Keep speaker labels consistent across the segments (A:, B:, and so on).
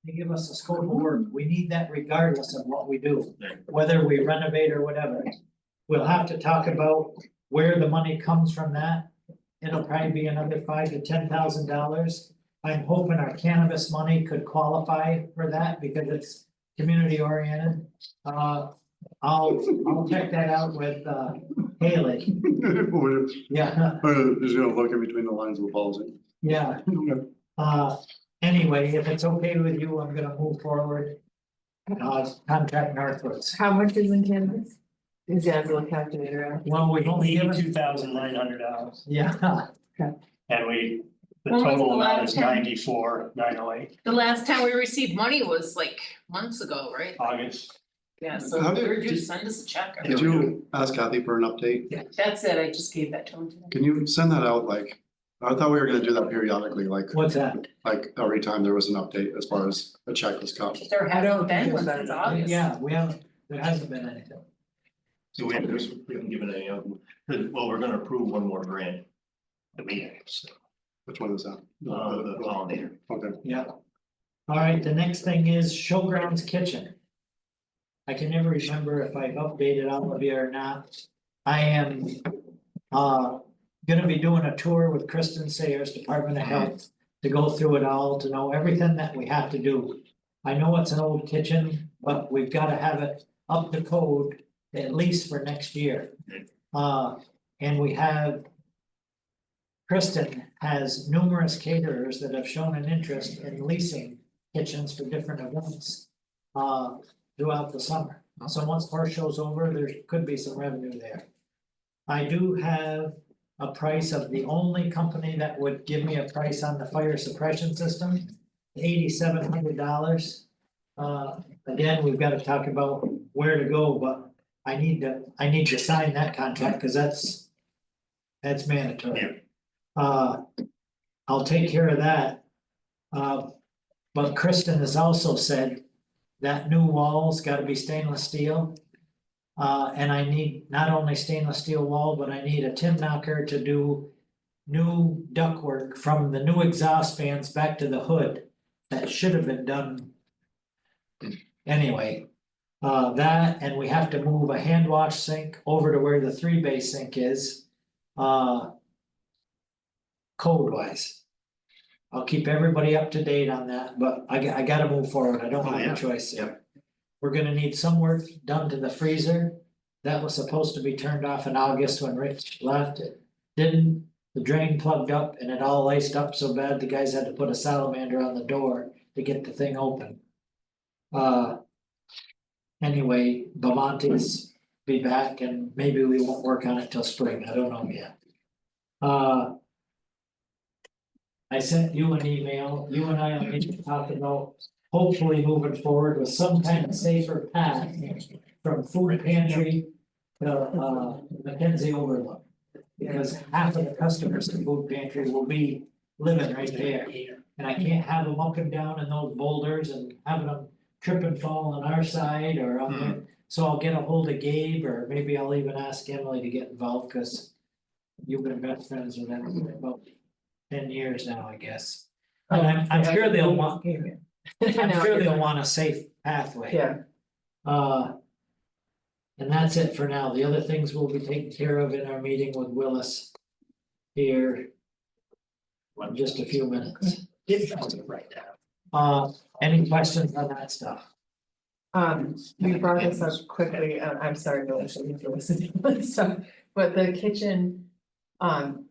A: they give us a scope of work, we need that regardless of what we do, whether we renovate or whatever. We'll have to talk about where the money comes from that. It'll probably be another $5,000 to $10,000. I'm hoping our cannabis money could qualify for that because it's community oriented. I'll check that out with Haley. Yeah,
B: Just gonna look in between the lines of the policy.
A: yeah. Anyway, if it's okay with you, I'm gonna move forward. Contract Northwoods.
C: How much is in cannabis? Is that a little calculator out?
A: Well, we've only given,
D: $82,900,
A: yeah,
D: and we, the
E: When was
D: total
E: the
D: amount
E: last
D: is
E: time?
D: 94,908,
E: The last time we received money was like months ago, right?
D: August.
E: Yeah, so
B: How did-
E: we're
B: did-
E: just send us a check.
B: Did you ask Kathy for an update?
E: That's it, I just gave that to him today.
B: Can you send that out like, I thought we were gonna do that periodically,
A: what's that?
B: like every time there was an update as far as a check was cut.
E: There
C: I don't
E: hasn't been
C: think
E: one
C: there's
E: since
C: that.
E: August.
A: Yeah, there hasn't been anything.
F: So we haven't given any of them, well, we're gonna approve one more grant. The meetings,
B: Which one is that?
F: the pollinator.
B: Okay,
A: Yeah. All right, the next thing is Showgrounds Kitchen. I can never remember if I've updated all of you or not. I am gonna be doing a tour with Kristen Sayers, Department of Health, to go through it all, to know everything that we have to do. I know it's an old kitchen, but we've gotta have it up to code at least for next year. And we have. Kristen has numerous caterers that have shown an interest in leasing kitchens for different events. Throughout the summer, so once first show's over, there could be some revenue there. I do have a price of the only company that would give me a price on the fire suppression system, $8,700. Again, we've got to talk about where to go, but I need to sign that contract, cause that's mandatory. I'll take care of that. But Kristen has also said that new wall's gotta be stainless steel. And I need not only stainless steel wall, but I need a tin knocker to do new ductwork from the new exhaust fans back to the hood. That should have been done. Anyway, that, and we have to move a hand wash sink over to where the 3-bay sink is. Code wise. I'll keep everybody up to date on that, but I gotta move forward, I don't have a choice.
F: Yep.
A: We're gonna need some work done to the freezer. That was supposed to be turned off in August when Rich left, it didn't, the drain plugged up and it all laced up so bad, the guys had to put a salamander on the door to get the thing open. Anyway, Bamontes be back and maybe we won't work on it till spring, I don't know yet. I sent you an email, you and I will need to talk about hopefully moving forward with some kind of safer path from food pantry to Mackenzie Overlook. Because half of the customers in food pantry will be living right there, and I can't have them up and down in those boulders and having them trip and fall on our side or on there. So I'll get a hold of Gabe, or maybe I'll even ask Emily to get involved, cause you've been best friends with them for about 10 years now, I guess. And I'm sure they'll want, I'm sure they'll want a safe pathway.
C: Yeah,
A: And that's it for now. The other things will be taken care of in our meeting with Willis. Here. In just a few minutes.
F: Right now.
A: Any questions on that stuff?
C: we brought this up quickly, I'm sorry, no, I shouldn't have listened to this stuff, but the kitchen.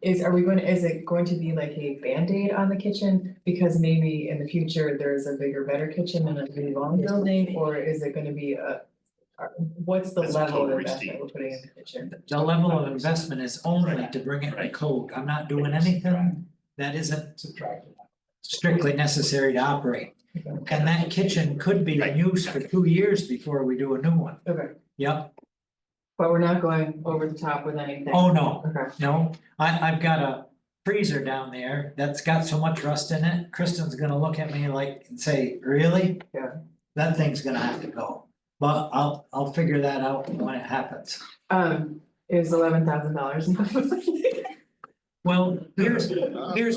C: Is it going to be like a Band-Aid on the kitchen? Because maybe in the future, there's a bigger, better kitchen in a really long building, or is it gonna be what's the
F: It's
C: level of
F: code
C: investment
F: receipt.
C: we're putting in the kitchen?
A: The level of investment is only to bring it to code. I'm not doing anything that isn't strictly necessary to operate. And that kitchen could be in use for 2 years before we do a new one.
C: Okay,
A: Yep.
C: but we're not going over the top with anything.
A: Oh, no.
C: Okay,
A: No, I've got a freezer down there that's got so much rust in it, Kristen's gonna look at me like and say, really?
C: Yeah.
A: That thing's gonna have to go, but I'll figure that out when it happens.
C: is $11,000 enough?
A: Well, here's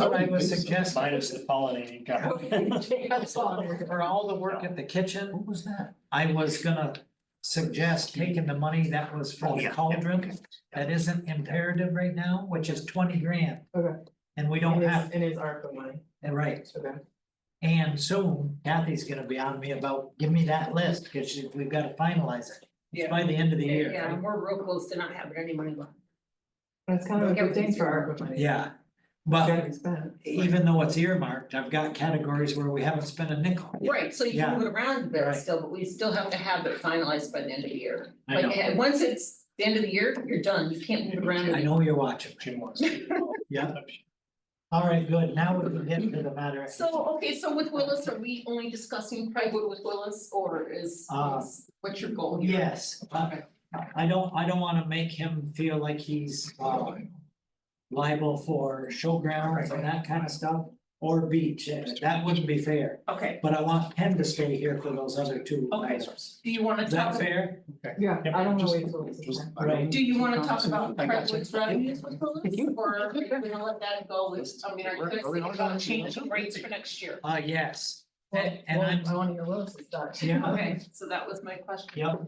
A: what I was suggesting,
D: Minus the pollinating guy.
A: for all the work at the kitchen. What was that? I was gonna suggest taking the money that was from the cauldron, that isn't imperative right now, which is 20 grand.
C: Okay.
A: And we don't have,
C: It is ARPA money,
A: right,
C: okay.
A: and soon Kathy's gonna be on me about, give me that list, cause we've gotta finalize it.
E: Yeah.
A: By the end of the year.
E: Yeah, we're real close to not having any money left.
C: That's kind of a good thing for ARPA money.
A: Yeah,
C: Gotta
A: but
C: be spent.
A: even though it's earmarked, I've got categories where we haven't spent a nickel.
E: Right, so you
A: Yeah.
E: can move it around a bit
A: Right.
E: still, but we still have to have it finalized by the end of the year.
A: I know.
E: Like, once it's the end of the year, you're done, you can't move it around.
A: I know you're watching,
D: Jim wants.
A: yeah, all right, good, now we can get to the matter.
E: So, okay, so with Willis, are we only discussing Craigwood with Willis, or is what's your goal here?
A: Yes,
E: Okay.
A: I don't wanna make him feel like he's liable for showgrounds and that kind of stuff, or beach, that wouldn't be fair.
E: Okay,
A: But I want him to stay here for those other two
E: Okay.
A: items.
E: do you wanna
A: Is that
E: talk,
A: fair?
C: Yeah, I don't know.
D: Just-
C: wait till it's time.
A: Right.
E: do you wanna talk about
B: I got you.
E: Craigwood's revenues with Willis, or are we gonna let that go, I mean, are you guys thinking about changing rates for next year?
A: Yes,
C: Well,
A: and I'm,
C: I wanna hear Willis's thoughts.
A: yeah,
E: Okay, so that was my question.
A: yep.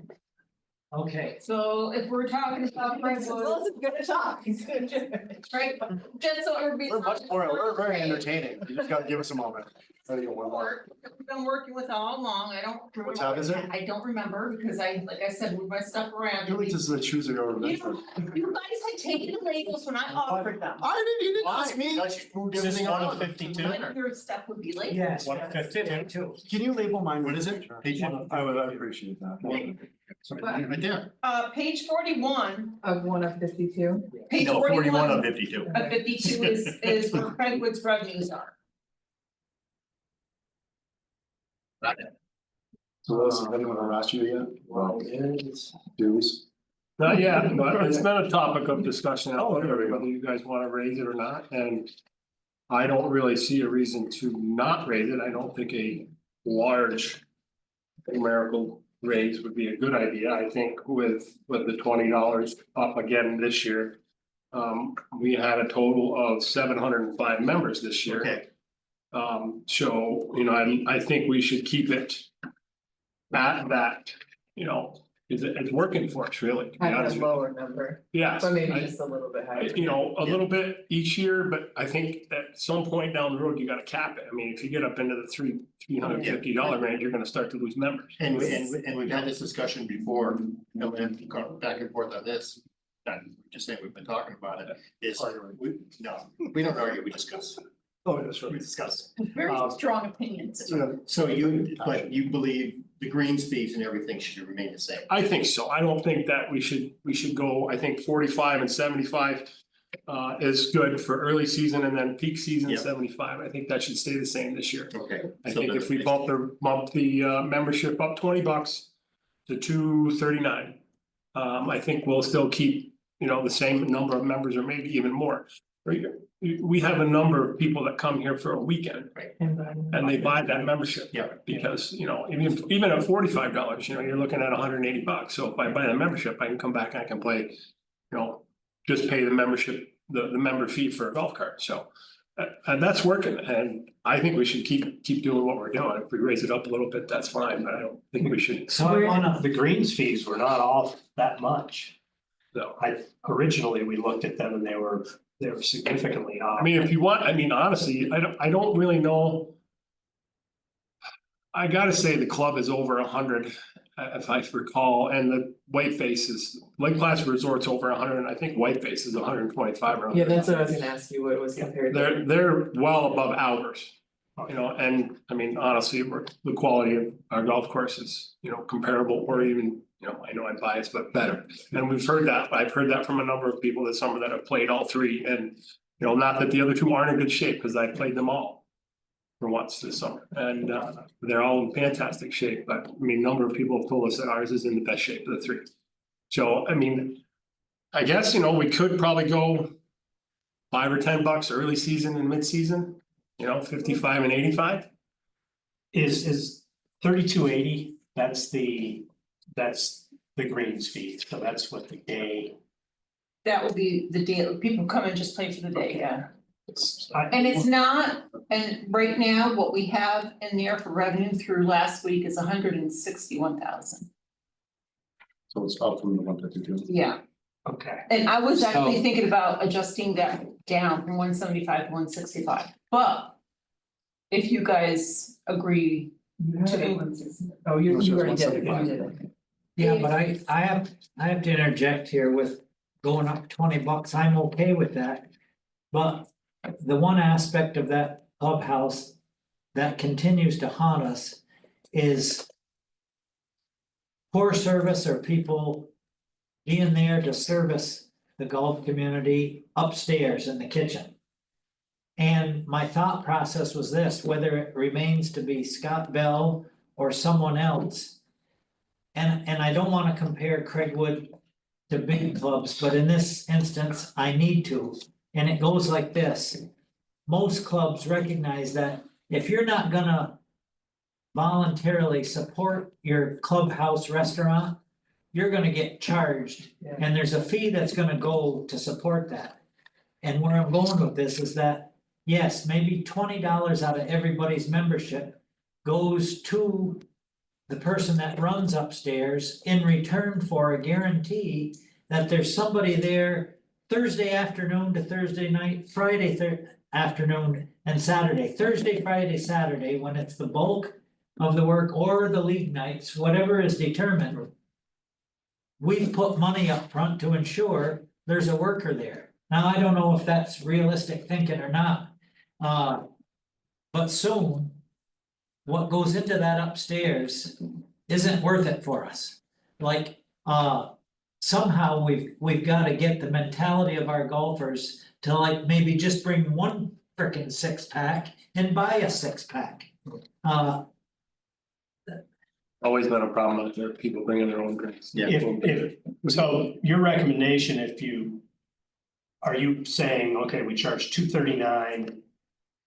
A: Okay,
E: So if we're talking about Craigwood,
C: Willis is gonna talk, he's gonna do it.
E: right, just so everybody.
B: We're much more, we're very entertaining. You just gotta give us a moment. Try to get one more.
E: Work that we've been working with all along, I don't remember.
B: What time is it?
E: I don't remember, because I, like I said, moved my stuff around.
B: Julie just the choosing over
E: You
B: Medford.
E: you guys had taken the labels when I offered them.
B: I didn't, you didn't ask me.
F: Why? Just moved
D: Is this
F: everything
D: one
F: on.
D: of 52?
E: None of your stuff would be labeled.
A: yes.
D: 152.
B: Can you label mine?
F: What is it? Page one.
B: I would appreciate that.
F: Right there.
E: Page 41,
C: Of 1 of 52.
E: page
F: No, 41
E: 41
F: of
E: of
F: 52.
E: 52 is where Craigwood's revenues are.
B: So Willis, has anyone harassed you yet? Well, dues.
D: Not yet, but it's been a topic of discussion out there, whether you guys wanna raise it or not, and. I don't really see a reason to not raise it, I don't think a large. Numerical raise would be a good idea, I think with the $20 up again this year. We had a total of 705 members this year.
F: Okay,
D: So, you know, I think we should keep it. At that, you know, it's working for us, really, to be
C: I have
D: honest
C: a
D: with you.
C: lower number,
D: Yes,
C: but maybe
D: I-
C: just a little bit higher.
D: you know, a little bit each year, but I think at some point down the road, you gotta cap it. I mean, if you get up into the $350 range, you're gonna start to lose members.
F: and we've had this discussion before, you know, and gone back and forth on this. Not just saying we've been talking about it, is, we don't argue, we discuss.
D: Oh, that's
F: We discuss.
E: Very
F: Um,
E: strong opinions.
F: So but you believe the greens fees and everything should remain the same?
D: I think so. I don't think that we should go, I think 45 and 75 is good for early season and then peak season
F: Yeah.
D: 75. I think that should stay the same this year.
F: Okay.
D: I
F: so
D: think
F: then-
D: if we bump the membership up $20 to $239. I think we'll still keep, you know, the same number of members or maybe even more. We have a number of people that come here for a weekend and they buy that membership.
F: Yeah.
D: Because, you know, even at $45, you know, you're looking at $180. So if I buy the membership, I can come back and I can play, you know, just pay the membership, the member fee for a golf cart. So and that's working, and I think we should keep doing what we're doing. If we raise it up a little bit, that's fine, but I don't think we should.
A: So I wanna,
G: The greens fees were not all that much.
D: No.
G: Originally, we looked at them and they were significantly off.
D: I mean, if you want, I mean, honestly, I don't really know. I gotta say the club is over 100, if I recall, and the Whiteface is, Lake Placid Resort's over 100, and I think Whiteface is 125 or.
C: Yeah, that's what I was gonna ask you, what it was compared to.
D: They're well above ours, you know, and I mean, honestly, the quality of our golf course is, you know, comparable or even, you know, I know I'm biased, but better. And we've heard that, I've heard that from a number of people this summer that have played all three, and, you know, not that the other two aren't in good shape, because I played them all. For once this summer, and they're all in fantastic shape, but I mean, a number of people have told us that ours is in the best shape of the three. So, I mean, I guess, you know, we could probably go $5 or $10 early season and mid-season, you know, 55 and 85.
G: Is 3280, that's the greens fee, so that's what the day.
E: That would be the deal, people come and just play for the day, yeah.
G: I-
E: And it's not, and right now, what we have in there for revenue through last week is 161,000.
B: So it's up from the 152.
E: Yeah,
G: Okay,
E: and I was actually
G: So-
E: thinking about adjusting that down from 175 to 165, but. If you guys agree
C: You have
E: to
C: it at
E: do,
C: 160. Oh, you already did it, you
B: 175.
C: did it.
A: Yeah, but I have to interject here with going up $20, I'm okay with that. But the one aspect of that clubhouse that continues to haunt us is poor service or people being there to service the golf community upstairs in the kitchen. And my thought process was this, whether it remains to be Scott Bell or someone else. And I don't wanna compare Craigwood to big clubs, but in this instance, I need to. And it goes like this. Most clubs recognize that if you're not gonna voluntarily support your clubhouse restaurant, you're gonna get charged.
C: Yeah.
A: And there's a fee that's gonna go to support that. And where I'm going with this is that, yes, maybe $20 out of everybody's membership goes to the person that runs upstairs in return for a guarantee that there's somebody there Thursday afternoon to Thursday night, Friday afternoon and Saturday, Thursday, Friday, Saturday, when it's the bulk of the work or the league nights, whatever is determined. We've put money up front to ensure there's a worker there. Now, I don't know if that's realistic thinking or not. But soon, what goes into that upstairs isn't worth it for us. Like, somehow we've gotta get the mentality of our golfers to like maybe just bring one frickin' 6-pack and buy a 6-pack.
D: Always been a problem out there, people bringing their own drinks.
F: Yeah.
G: so your recommendation, are you saying, okay, we charge $239,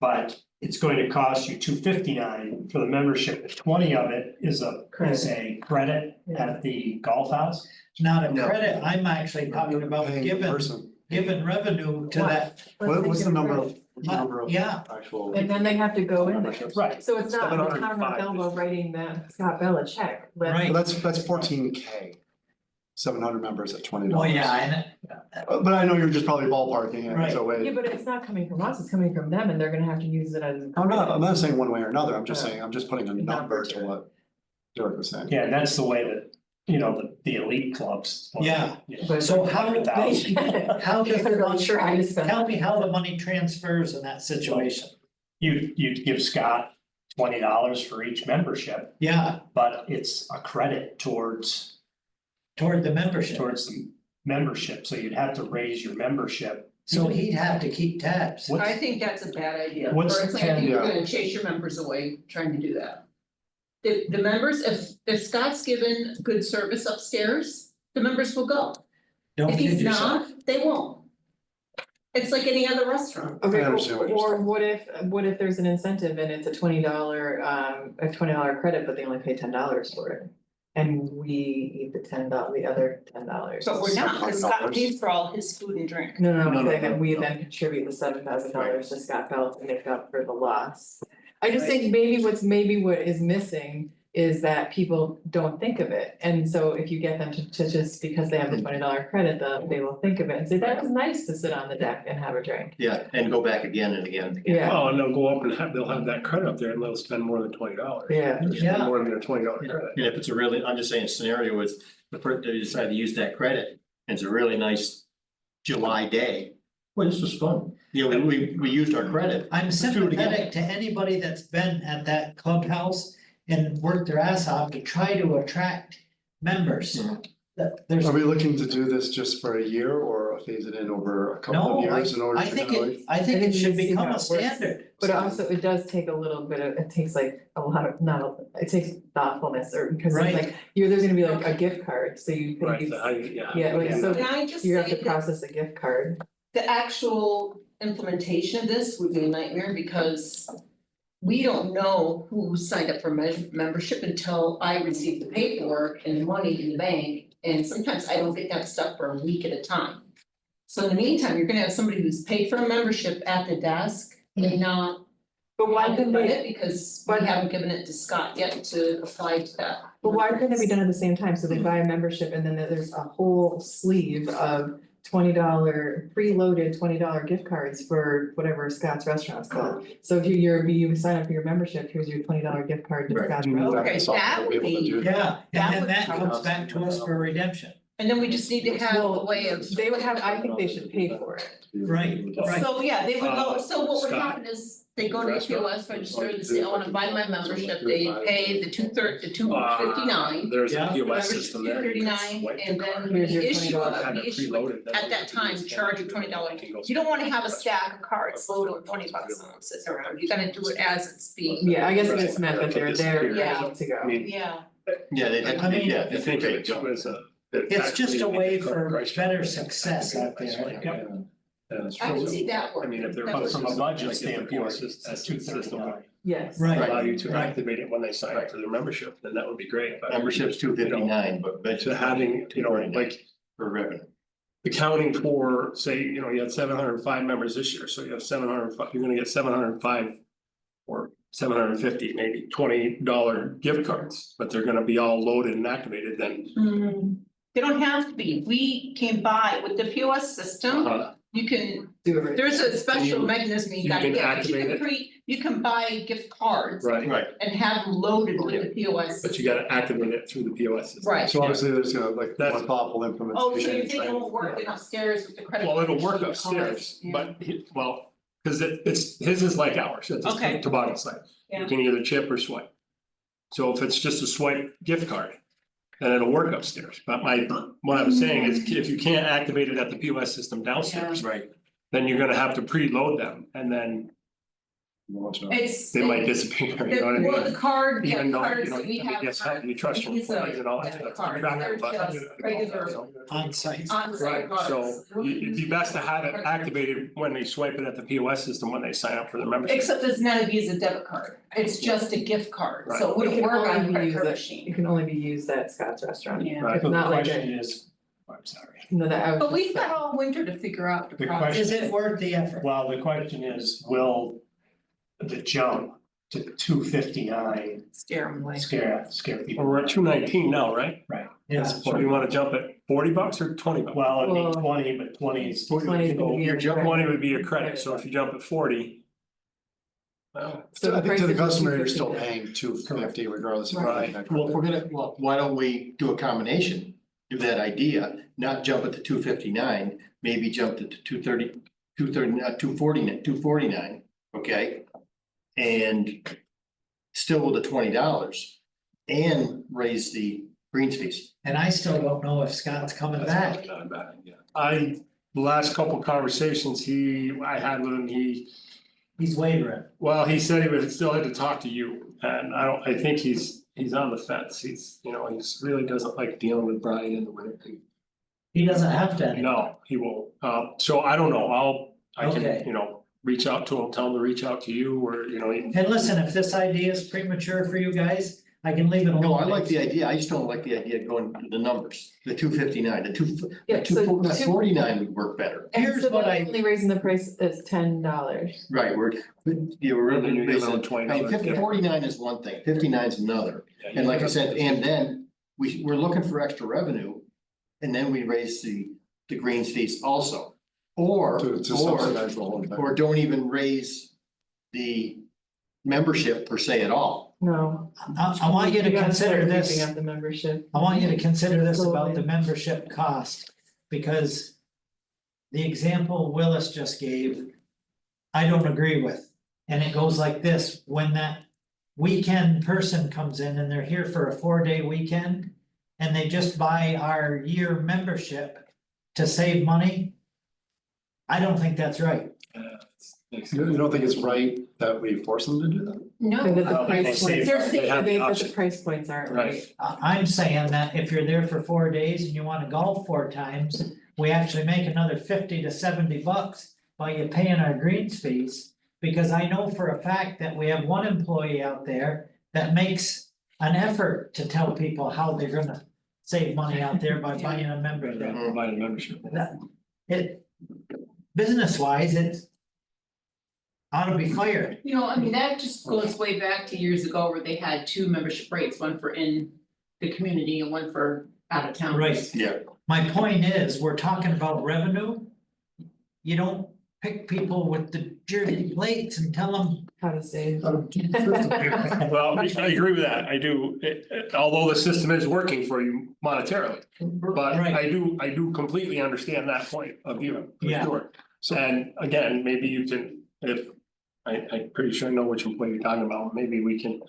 G: but it's going to cost you $259 for the membership, 20 of it is a credit at the golf house?
A: Not a
F: No.
A: credit, I'm actually talking about
B: Paying the person.
A: giving revenue to that.
B: What's the number of,
A: Yeah,
B: actual?
C: And then they have to go in there.
B: memberships?
G: Right,
C: So it's not the town of
G: 705.
C: Elba writing that Scott Bell a check, but.
A: Right.
B: That's 14K. 700 members at $20.
A: well, yeah,
B: But I know you're just probably ballparking it,
A: Right.
B: so
C: Yeah,
B: wait.
C: but it's not coming from us, it's coming from them and they're gonna have to use it as.
B: I'm not saying one way or another, I'm just saying, I'm just putting a
C: Number.
B: number to what Derek was saying.
G: yeah, and that's the way that, the elite clubs.
A: Yeah.
C: But-
A: So how
C: How
A: does
C: does
A: the
C: try to spend?
A: tell me how the money transfers in that situation.
G: You'd give Scott $20 for each membership,
A: Yeah,
G: but it's a credit towards
A: toward the membership,
G: the membership, so you'd have to raise your membership.
A: so he'd have to keep tabs.
G: What's-
E: I think that's a bad idea,
G: What's
E: personally, I think you're
B: 10?
E: gonna chase your members away trying to do that. The members, if Scott's given good service upstairs, the members will go,
A: Don't
E: if
A: kid
E: he's
A: yourself.
E: not, they won't. It's like any other restaurant.
C: Okay,
B: I understand what you're
C: or
B: saying.
C: what if there's an incentive and it's a $20 credit, but they only pay $10 for it? And we eat the the other $10.
E: But we're not, because Scott
B: $100.
E: pays for all his food and drink.
C: No,
F: No, no,
C: then we
F: no.
C: then contribute the $7,000 to Scott Bell to make up for the loss. I just think maybe what is missing is that people don't think of it. And so if you get them to just, because they have the $20 credit, they will think of it and say, that was nice to sit on the deck and have a drink.
F: Yeah, and go back again and again and again.
C: Yeah,
D: Oh, and they'll go up and they'll have that credit up there and they'll spend more than $20.
C: yeah.
D: They'll
A: Yeah.
D: spend more than their $20 credit.
F: And if it's a really, I'm just saying scenario is the person, they decide to use that credit, and it's a really nice July day. Well, this was fun. We used our credit.
A: I'm
F: Let's do it again.
A: sympathetic to anybody that's been at that clubhouse and worked their ass off to try to attract members. There's,
B: Are we looking to do this just for a year or phase it in over a couple
A: no,
B: of years in order
A: I
B: to
A: think
B: generate?
A: I think it should
C: see
A: become
C: how
A: a
C: it works.
A: standard.
C: But also it does take a little bit of, it takes like a lot of, it takes thoughtfulness or because
A: Right.
C: it's like, there's gonna be like a gift card, so you
D: Right,
C: think
D: so how you, yeah.
C: Yeah, like, so-
E: Can I just
C: you have
E: say
C: to
E: that
C: process a gift card.
E: the actual implementation of this would be a nightmare because we don't know who signed up for membership until I receive the paperwork and the money in the bank. And sometimes I don't get that stuff for a week at a time. So in the meantime, you're gonna have somebody who's paid for a membership at the desk, may not.
C: But why couldn't
E: get
C: they,
E: it because we haven't given it to Scott yet to apply to that.
C: but why couldn't it be done at the same time? So they buy a membership and then there's a whole sleeve of $20 preloaded $20 gift cards for whatever Scott's Restaurant's called. So if you sign up for your membership, here's your $20 gift card to
F: Right.
C: Scott's
D: Mm,
C: Restaurant.
E: Okay, that would be,
A: Yeah,
E: That
A: and then
E: would
A: that
E: be
A: comes back to us for redemption.
E: and then we just need to have a way of.
C: They would have, I think they should pay for it.
A: Right, right.
E: So, yeah, they would go, so what would
D: Scott.
E: happen is they go to the POS register, they say, I wanna buy my membership, they pay the the $2.59.
D: There's a
A: Yeah.
D: POS system there. you can
E: $2.39,
D: swipe the
E: and
D: card.
E: then
C: Here's your
E: the issue,
C: $20.
D: Have
E: the
D: it
E: issue
D: preloaded, then
E: at that time, charge you $20. You don't wanna have a stack of cards loaded with $20 on them sitting around, you gotta do it as it's being.
C: Yeah, I guess it just meant that they're there
E: Yeah.
C: ready to go.
D: I mean,
E: Yeah,
F: Yeah, they have
A: I
F: to,
A: mean,
F: yeah.
D: I think it was a.
A: It's just a way for better success out there.
E: I would see that work.
D: I mean, if they're.
E: That
G: But
E: would-
G: from a budget
D: Like, if the
G: standpoint,
D: POS
G: it's
D: system-
G: $2.39.
C: Yes.
A: Right.
D: Allow you to
A: Right.
D: activate it when they sign up for their membership, then that would be great, but.
F: Membership's $2.59, but.
D: To having, you know, like
F: For revenue.
D: accounting for, say, you know, you had 705 members this year, so you have 705, you're gonna get 705. Or 750, maybe $20 gift cards, but they're gonna be all loaded and activated then.
E: They don't have to be, we can buy with the POS system, you can,
C: Do it.
E: there's a special
D: You-
E: mechanism you
D: you
E: gotta
D: can
E: get, 'cause you
D: activate
E: can
D: it.
E: you can buy gift cards.
D: Right,
F: Right.
E: And have them loaded with the POS.
D: but you gotta activate it through the POS system.
E: Right.
B: So obviously there's like
D: That's-
B: more thoughtful
E: Oh, so you
B: implementation.
E: think it won't work in upstairs with the credit?
D: Well, it'll
E: card
D: work
E: and the
D: upstairs,
E: cards, yeah.
D: but well, cause it's, his is like ours, it's
E: Okay.
D: a toboggan site. You
E: Yeah.
D: can either chip or swipe. So if it's just a swipe gift card, then it'll work upstairs, but what I'm saying is if you can't activate it at the POS system downstairs.
F: Right.
D: Then you're gonna have to preload them and then
E: It's.
D: they might disappear, you know what I mean?
E: Well, the card,
D: Even though, you
E: cards
D: know,
E: that we
D: I mean,
E: have.
D: yes, how do you trust your
E: These are
D: employees and all that
E: debit
D: stuff?
E: cards.
D: Track
E: They're
D: it, but-
E: just regular
A: On site.
E: on-site
D: Right,
E: cards.
D: so it'd be best to have it activated when they swipe it at the POS system, when they sign up for their membership.
E: Except it's not a Visa debit card, it's just a gift card, so it
C: It
E: wouldn't
C: can
E: work on
C: only
E: a
C: be
E: credit
C: used
E: card
C: at,
E: machine.
C: it can only be used at Scott's Restaurant.
E: Yeah.
D: Right.
C: It's
G: But the
C: not like
G: question
C: a,
G: is, I'm sorry.
C: no, that I was
E: But we've
C: just
E: got
C: saying.
E: all winter to figure out the
G: The
E: process.
A: Is it worth the effort?
G: Well, the question is, will the jump to $2.59
E: Scare them away.
G: scare
D: Well,
G: people?
D: we're at $219 now, right?
A: Yeah,
D: So do you wanna jump at $40 or $20?
G: Well, it'd
C: Well-
G: be 20, but 20 is.
C: 20 is gonna be
D: Your
C: a
D: jump
C: credit.
D: 20 would be a credit, so if you jump at 40. Well,
C: So the
B: I think
C: price
B: to the
C: is
B: customer, you're still
C: $2.59.
B: paying $2.50 regardless of.
D: Right.
F: Well, if we're gonna, well, why don't we do a combination, do that idea, not jump at the $2.59, maybe jump to $2.49, okay? And still with the $20 and raise the greens fees.
A: and I still don't know if Scott's coming
D: that's
A: back.
D: not a bad idea. The last couple conversations I had with him,
A: He's wavering.
D: well, he said he would still had to talk to you, and I think he's on the fence, he's, you know, he's really doesn't like dealing with Brian in the winter.
A: He doesn't have to anymore.
D: No, he won't, so I don't know, I
A: Okay.
D: can, you know, reach out to him, tell him to reach out to you, or, you know.
A: Hey, listen, if this idea is premature for you guys, I can leave it alone.
F: No, I like the idea, I just don't like the idea of going to the numbers, the $2.59,
C: Yeah, so two-
F: 2.49 would work better.
C: And
A: Here's
C: so
A: what
C: they're
A: I-
C: only raising the price is $10.
F: Right, we're, yeah, we're
D: And then
F: really
D: you're giving them
F: basing,
D: $20 gift.
F: 49 is one thing, 59 is another. And like I said, and then we're looking for extra revenue. And then we raise the greens fees also. Or,
B: To subsidize the whole thing.
F: or don't even raise the membership per se at all.
C: No.
A: I want you to
C: gotta start
A: consider
C: keeping
A: this.
C: up the membership.
A: I want you to consider this about
C: Slowly.
A: the membership cost, because the example Willis just gave, I don't agree with. And it goes like this, when that weekend person comes in and they're here for a 4-day weekend and they just buy our year membership to save money, I don't think that's right.
B: You don't think it's right that we force them to do that?
E: No.
C: Because the
D: Oh, they
C: price
D: save-
C: points,
E: They're
C: they
E: saying
D: have the
C: but the
D: option.
C: price points aren't
D: Right.
C: right.
A: I'm saying that if you're there for 4 days and you wanna golf 4 times, we actually make another 50 to 70 bucks by you paying our greens fees. Because I know for a fact that we have one employee out there that makes an effort to tell people how they're gonna save money out there by buying a membership.
D: Provide a membership.
A: That, it, business wise, it's. Ought to be fired,
H: You know, I mean, that just goes way back to years ago where they had two membership rates, one for in the community and one for out of town.
A: right?
F: Yeah.
A: My point is, we're talking about revenue. You don't pick people with the jersey plates and tell them.
C: How to save.
D: Well, I agree with that, I do, although the system is working for you monetarily, but
A: Right.
D: I do completely understand that point of view, for
A: Yeah.
D: sure. And again, maybe you can, if, I'm pretty sure I know which employee you're talking about, maybe we can.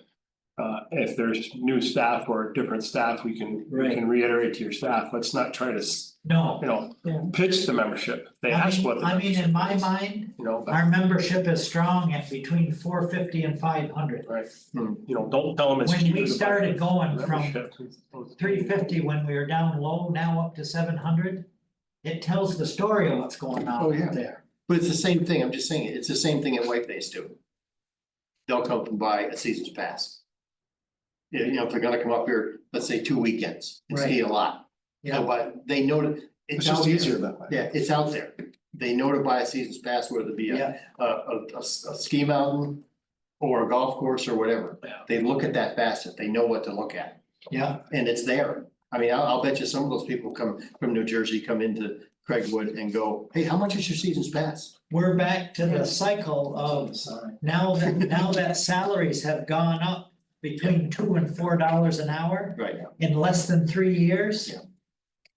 D: If there's new staff or different staff, we can reiterate to your staff, let's not try to,
A: No,
D: pitch the membership, they
A: I
D: ask
A: mean,
D: what the
A: I mean, in
D: membership
A: my
D: is,
A: mind,
D: you know, but.
A: our membership is strong at between 450 and 500.
D: Right, you know, don't tell them it's.
A: When
D: cheaper
A: we
D: to buy
A: started going from
D: membership.
A: 350 when we were down low, now up to 700. It tells the story of what's going
F: Oh,
A: on
F: yeah.
A: out there.
F: But it's the same thing, I'm just saying, it's the same thing at Whiteface too. They'll come and buy a season's pass. Yeah, you know, if they're gonna come up here, let's say 2 weekends, and see a lot.
A: Yeah,
F: But they know that
B: It's
F: it's out
B: just
F: there.
B: easier that way.
F: Yeah, it's out there. They know to buy a season's pass, whether it be
A: yeah,
F: a ski mountain or a golf course or whatever.
D: Yeah.
F: They look at that facet, they know what to look at,
A: yeah,
F: and it's there. I mean, I'll bet you some of those people come from New Jersey, come into Craigwood and go, hey, how much is your season's pass?
A: we're back to the cycle of now that salaries have gone up between $2 and $4 an hour
F: Right.
A: in less than 3 years.
F: Yeah.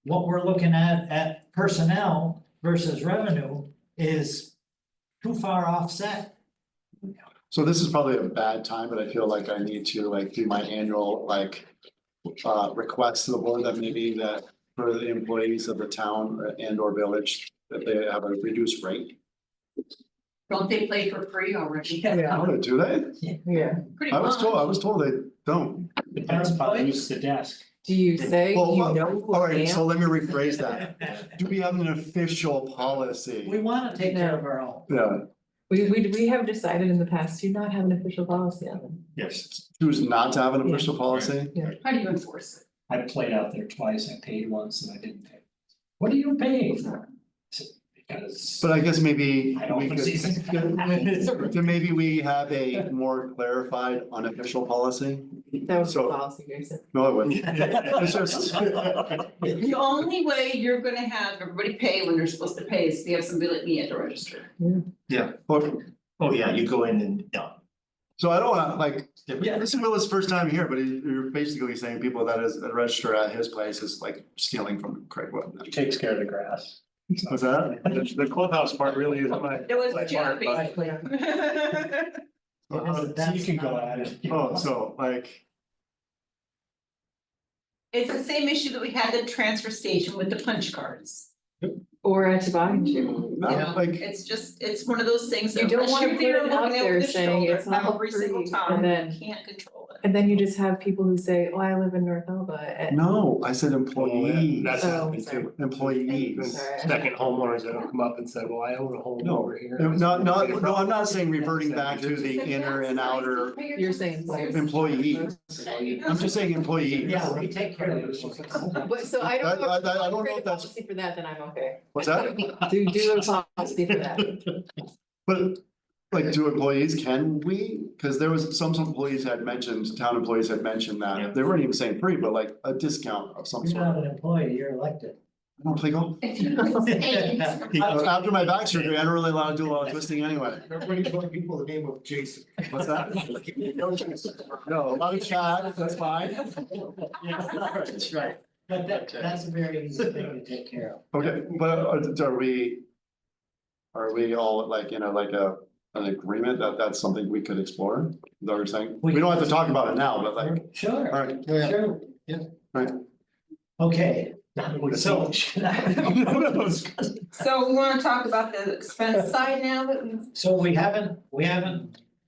A: What we're looking at personnel versus revenue is too far offset.
B: So this is probably a bad time, but I feel like I need to like do my annual like. Request to the board that maybe that for the employees of the town and or village, that they have a reduced rate.
H: Don't they play for free already?
B: Oh, do they?
C: Yeah,
H: Pretty
B: I was
H: much.
B: told they don't.
G: Depends upon who's the desk.
C: do you say,
B: Well,
C: you
B: well,
C: know who
B: all
C: I
B: right, so
C: am?
B: let me rephrase that. Do we have an official
A: We
B: policy?
A: wanna take care of our own.
B: Yeah,
C: We have decided in the past to not have an official policy on them.
F: Yes.
B: choose not to have an official policy?
H: How do you enforce it?
G: I played out there twice, I paid once and I didn't pay. What are you paying for? I said, because.
B: But I guess maybe
G: I don't
B: we
G: see-
B: could, then maybe we have a more clarified unofficial policy?
C: That was the
B: So-
C: policy, Jason.
B: No, it wouldn't. It's just.
E: The only way you're gonna have everybody pay when they're supposed to pay is if you have somebody like me at the register.
F: Yeah.
B: Oh,
F: yeah, you go in and, yeah.
B: So I don't wanna like,
A: Yeah.
B: this is Will's first time here, but you're basically saying people that is a register at his place is like stealing from Craigwood.
G: Takes care of the grass.
B: What's that?
D: The clubhouse part really isn't my.
E: That was
D: my part,
E: Jeffy.
D: but-
G: So you can go at it.
B: Oh, so like,
E: It's the same issue that we had at the transfer station with the punch cards.
C: Or at Toboggan Chute.
E: You know,
B: like,
E: it's just, it's one of those things that
C: You don't
E: unless
C: wanna
E: you're
C: put
E: there
C: it out
E: looking
C: there
E: over the
C: saying
E: shoulder
C: it's all
E: every single
C: free,
E: time,
C: and then-
E: you can't control it.
C: And then you just have people who say, oh, I live in North Elba, and.
B: no, I said
D: Oh,
B: employees,
D: That's
C: Oh,
D: happened
C: sorry.
D: too.
B: employees.
C: Sorry.
D: Second homeowners that have come up and said, well, I own a home
B: No,
D: over here.
B: no, I'm not saying reverting back to the inner and outer
C: You're saying players.
B: employees. I'm just saying employees.
A: Yeah, we take care of it.
C: But so I don't know.
B: I don't know if
C: create a
B: that's-
C: Policy for that, then I'm okay.
B: What's that?
C: Do a policy for that.
B: But like, do employees, can we? Cause there was some employees had mentioned, town employees had mentioned
F: Yeah.
B: that, they weren't even saying free, but like a discount of some
A: You're
B: sort.
A: not an employee, you're elected.
B: I don't play golf. After my back surgery, I don't really allowed to do a lot of twisting anyway.
F: Everybody's calling people the name of Jason.
B: What's that? No, a lot of chat, that's fine.
F: That's right.
A: But that's a very easy thing to take care of.
B: Okay, but are we? Are we all like, like an agreement that that's something we could explore? Is that what you're saying? We don't have to talk about it now, but like,
A: Sure,
B: all right.
A: sure.
F: Yeah.
B: Right.
A: Okay, so.
E: So we wanna talk about the expense side now that we've.
A: So we haven't,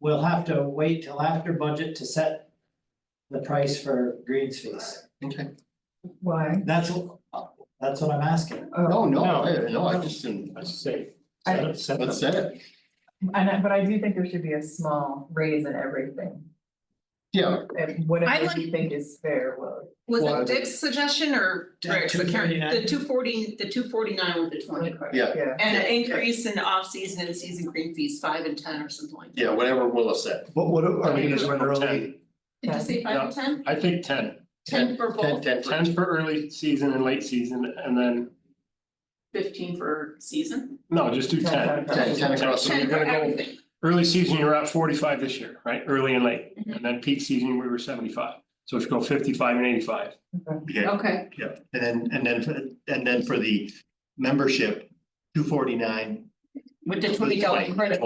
A: we'll have to wait till after budget to set the price for greens fees.
F: Okay.
C: Why?
A: That's what I'm asking.
F: No, I just didn't,
G: I say.
F: let's set it.
C: But I do think there should be a small raise in everything.
F: Yeah,
C: And
H: I
C: whatever
H: like-
C: you think is fair, well.
E: Was
B: Well,
E: it Dick's suggestion or
A: Yeah,
E: Rick's, the Karen,
A: 249.
E: the 240, the 249 with the 20 credit?
F: yeah,
C: Yeah.
E: And an increase in off-season and season green fees, 5 and 10 or something like that.
F: yeah, whatever Willa said.
B: What are we gonna do an
D: Ten.
B: early?
E: Did you say 5 and 10?
D: I think 10.
E: 10 for both,
D: 10 for early season and late season, and then,
H: 15 for season.
D: no, just do 10.
F: 10 across.
D: So
E: 10
D: you're
E: for
D: gonna go,
E: everything.
D: early season, you're at 45 this year, right? Early and late.
E: Mhm.
D: And then peak season, we were 75. So if you go 55 and 85.
F: Yeah,
H: Okay,
F: yeah, and then for the membership, 249.
H: with the $20 credit.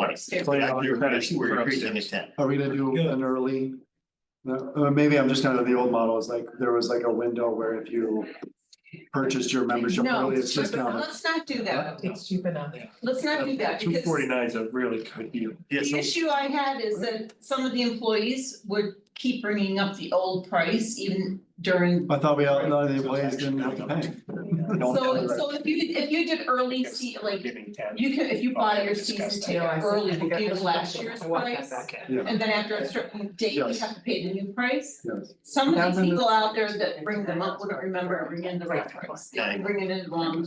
F: We're increasing it 10.
B: Are we gonna do an early? No, maybe I'm just kind of the old model, is like, there was like a window where if you purchased your membership
E: No,
B: early, it's discounted.
E: let's not do that.
C: It's cheap enough.
E: Let's not do that because
D: 249 is a really good deal.
F: Yeah,
E: the
F: so
E: issue I had is that some of the employees would keep bringing up the old price even during.
B: I thought we all, none of the employees didn't have to pay.
E: So if you did early like,
G: Giving 10.
E: you can, if you buy your season
G: Disgusting.
E: ticket
C: I see.
E: early,
C: I think
E: you
C: I-
E: give last year's
C: I want that
E: price.
C: back.
B: Yeah.
E: And then after a certain date, you
B: Yes.
E: have to pay the new price.
B: Yes.
E: Some of
C: That
E: these
C: was-
E: people out there that bring them up wouldn't remember to bring in the right price, they bring it in wrong.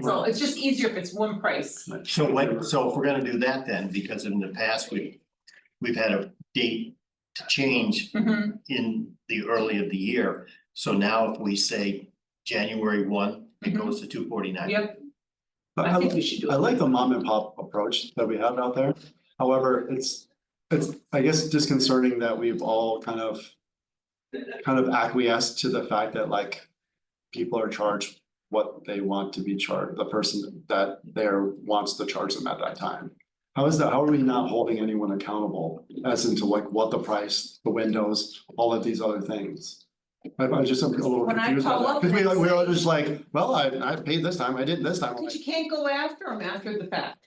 E: So it's just easier if it's one price.
F: so if we're gonna do that then, because in the past, we've had a date to change
E: Mhm.
F: in the early of the year. So now if we say January 1, it goes to 249.
E: Yep,
B: But
E: I think we should do
B: I
E: it.
B: like the mom and pop approach that we have out there. However, it's, I guess, disconcerting that we've all kind of acquiesced to the fact that like people are charged what they want to be charged, the person that there wants to charge them at that time. How is that? How are we not holding anyone accountable as into like what the price, the windows, all of these other things? I'm just a little
E: When I
B: confused
E: call
B: about
E: up
B: that, because
E: and
B: we're all
E: say-
B: just like, well, I paid this time, I didn't this time. I'm
E: But
B: like,
E: you can't go after them after the fact.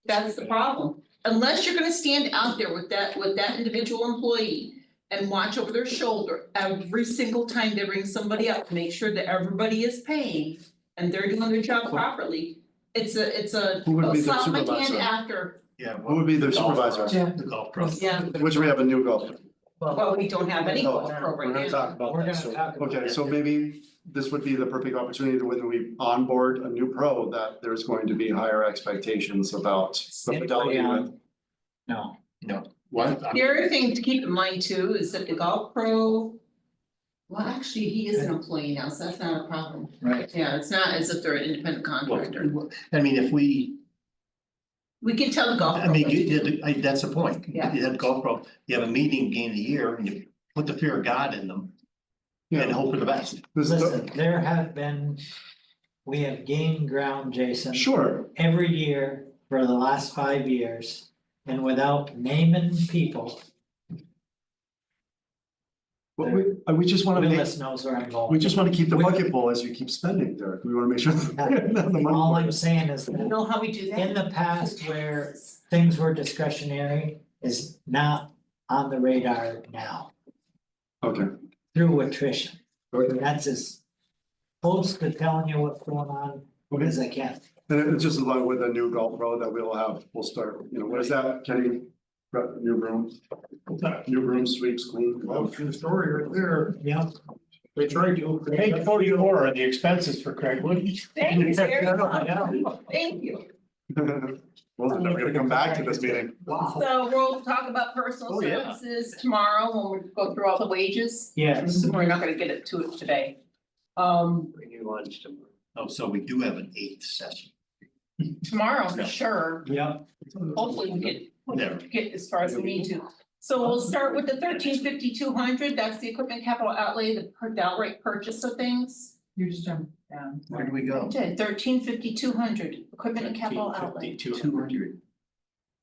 E: That's the problem. Unless you're gonna stand out there with that individual employee and watch over their shoulder every single time they bring somebody up to make sure that everybody is paying and they're doing their job properly. It's a
B: Who would be the
E: slap my hand
B: supervisor?
E: after,
F: Yeah.
B: Who would be the supervisor?
C: Yeah.
F: The golf pro.
E: yeah,
B: Which we have a new golf.
E: well, we don't have any
B: No,
E: golf pro
A: We're
E: right
A: gonna
E: now.
A: talk about that. We're gonna talk about
B: Okay,
A: that.
B: so maybe this would be the perfect opportunity to when we onboard a new pro, that there's going to be higher expectations about the fidelity with.
A: No,
F: No, what?
E: The other thing to keep in mind too is that the golf pro. Well, actually, he is an employee now, so that's not a problem.
A: right.
E: Yeah, it's not as if they're an independent contractor.
F: I mean, if we,
E: We can tell the golf
F: I
E: pro.
F: mean, that's the point.
E: Yeah.
F: You have golf pro, you have a meeting beginning of the year and you put the fear of God in them and
B: Yeah,
F: hope for the best.
A: Listen, there have been, we have gained ground, Jason.
B: sure,
A: Every year for the last 5 years, and without naming people,
B: but we just wanna make,
A: Willis knows where I'm going.
B: we just wanna keep the bucket full as you keep spending, Derek, we wanna make sure. that the money-
A: All I'm saying is
E: You
A: that
E: know how we do that?
A: in the past where things were discretionary is not on the radar now
B: Okay,
A: through attrition.
B: okay,
A: That's as close to telling you what's going on as I can.
B: and it's just like with a new golf pro that we'll start, what is that, Kenny? New brooms, new broom sweeps clean.
A: True story right there. Yeah.
G: They tried to. Page 44 are the expenses for Craig Woody.
E: Thank you, Terry. Thank you.
B: Well, then we're gonna come back to this meeting.
E: So we'll talk about personal
F: Oh, yeah.
E: services tomorrow when we go through all the wages.
A: Yeah.
E: We're not gonna get to it today.
G: Bring you lunch tomorrow.
F: Oh, so we do have an 8th session.
E: Tomorrow for sure,
A: Yeah.
E: hopefully we
F: There.
E: get as far as we need to. So we'll start with the 1350-200. That's the equipment capital outlay, the outright purchase of things.
C: You just jump down.
F: Where do we go?
E: 1350-200 equipment and capital outlay.
F: 200.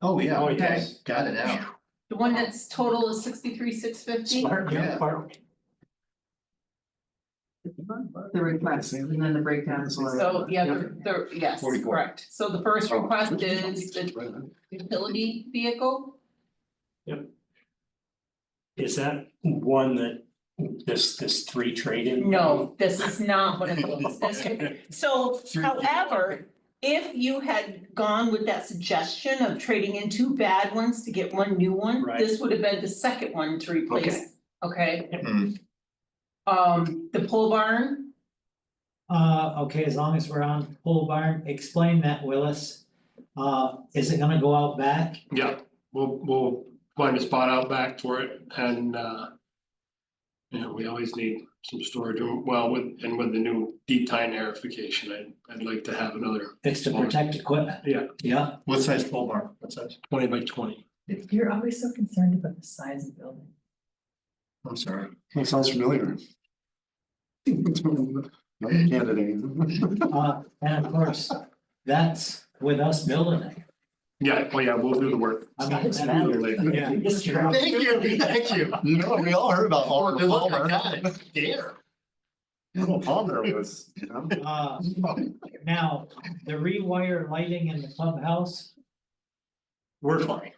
F: Oh, yeah,
G: Oh,
F: okay,
G: yes.
F: got it now.
E: The one that's total is 63,650.
A: Smart,
F: Yeah.
A: smart.
C: The request and then the breakdown.
E: So, yeah, yes,
F: 44.
E: correct. So the first request is the utility vehicle.
G: Is that one that this 3 trade-in?
E: No, this is not one of those. So however, if you had gone with that suggestion of trading in two bad ones to get one new one,
G: Right.
E: this would have been the second one to replace, okay?
F: Hmm.
E: The pole barn,
A: Okay, as long as we're on pole barn, explain that, Willis. Is it gonna go out back?
D: Yeah, we'll find a spot out back for it and you know, we always need some storage, well, with the new deep tie aerification, I'd like to have another
A: It's to protect equipment.
D: Yeah.
A: Yeah,
F: What size pole barn? What size?
D: 20 by 20.
C: You're always so concerned about the size of the building.
F: I'm sorry.
B: That sounds familiar. Another candidate.
A: and of course, that's with us building it.
D: Yeah, oh yeah, we'll do the work.
A: I mean,
D: We'll do the labor.
A: yeah.
F: Thank you, thank you.
B: You know, we all heard about Oliver
F: Look, I
B: Palmer.
F: got it. Dare.
B: Little Palmer was, you know.
A: Now, the rewire lighting in the clubhouse,
D: We're fine.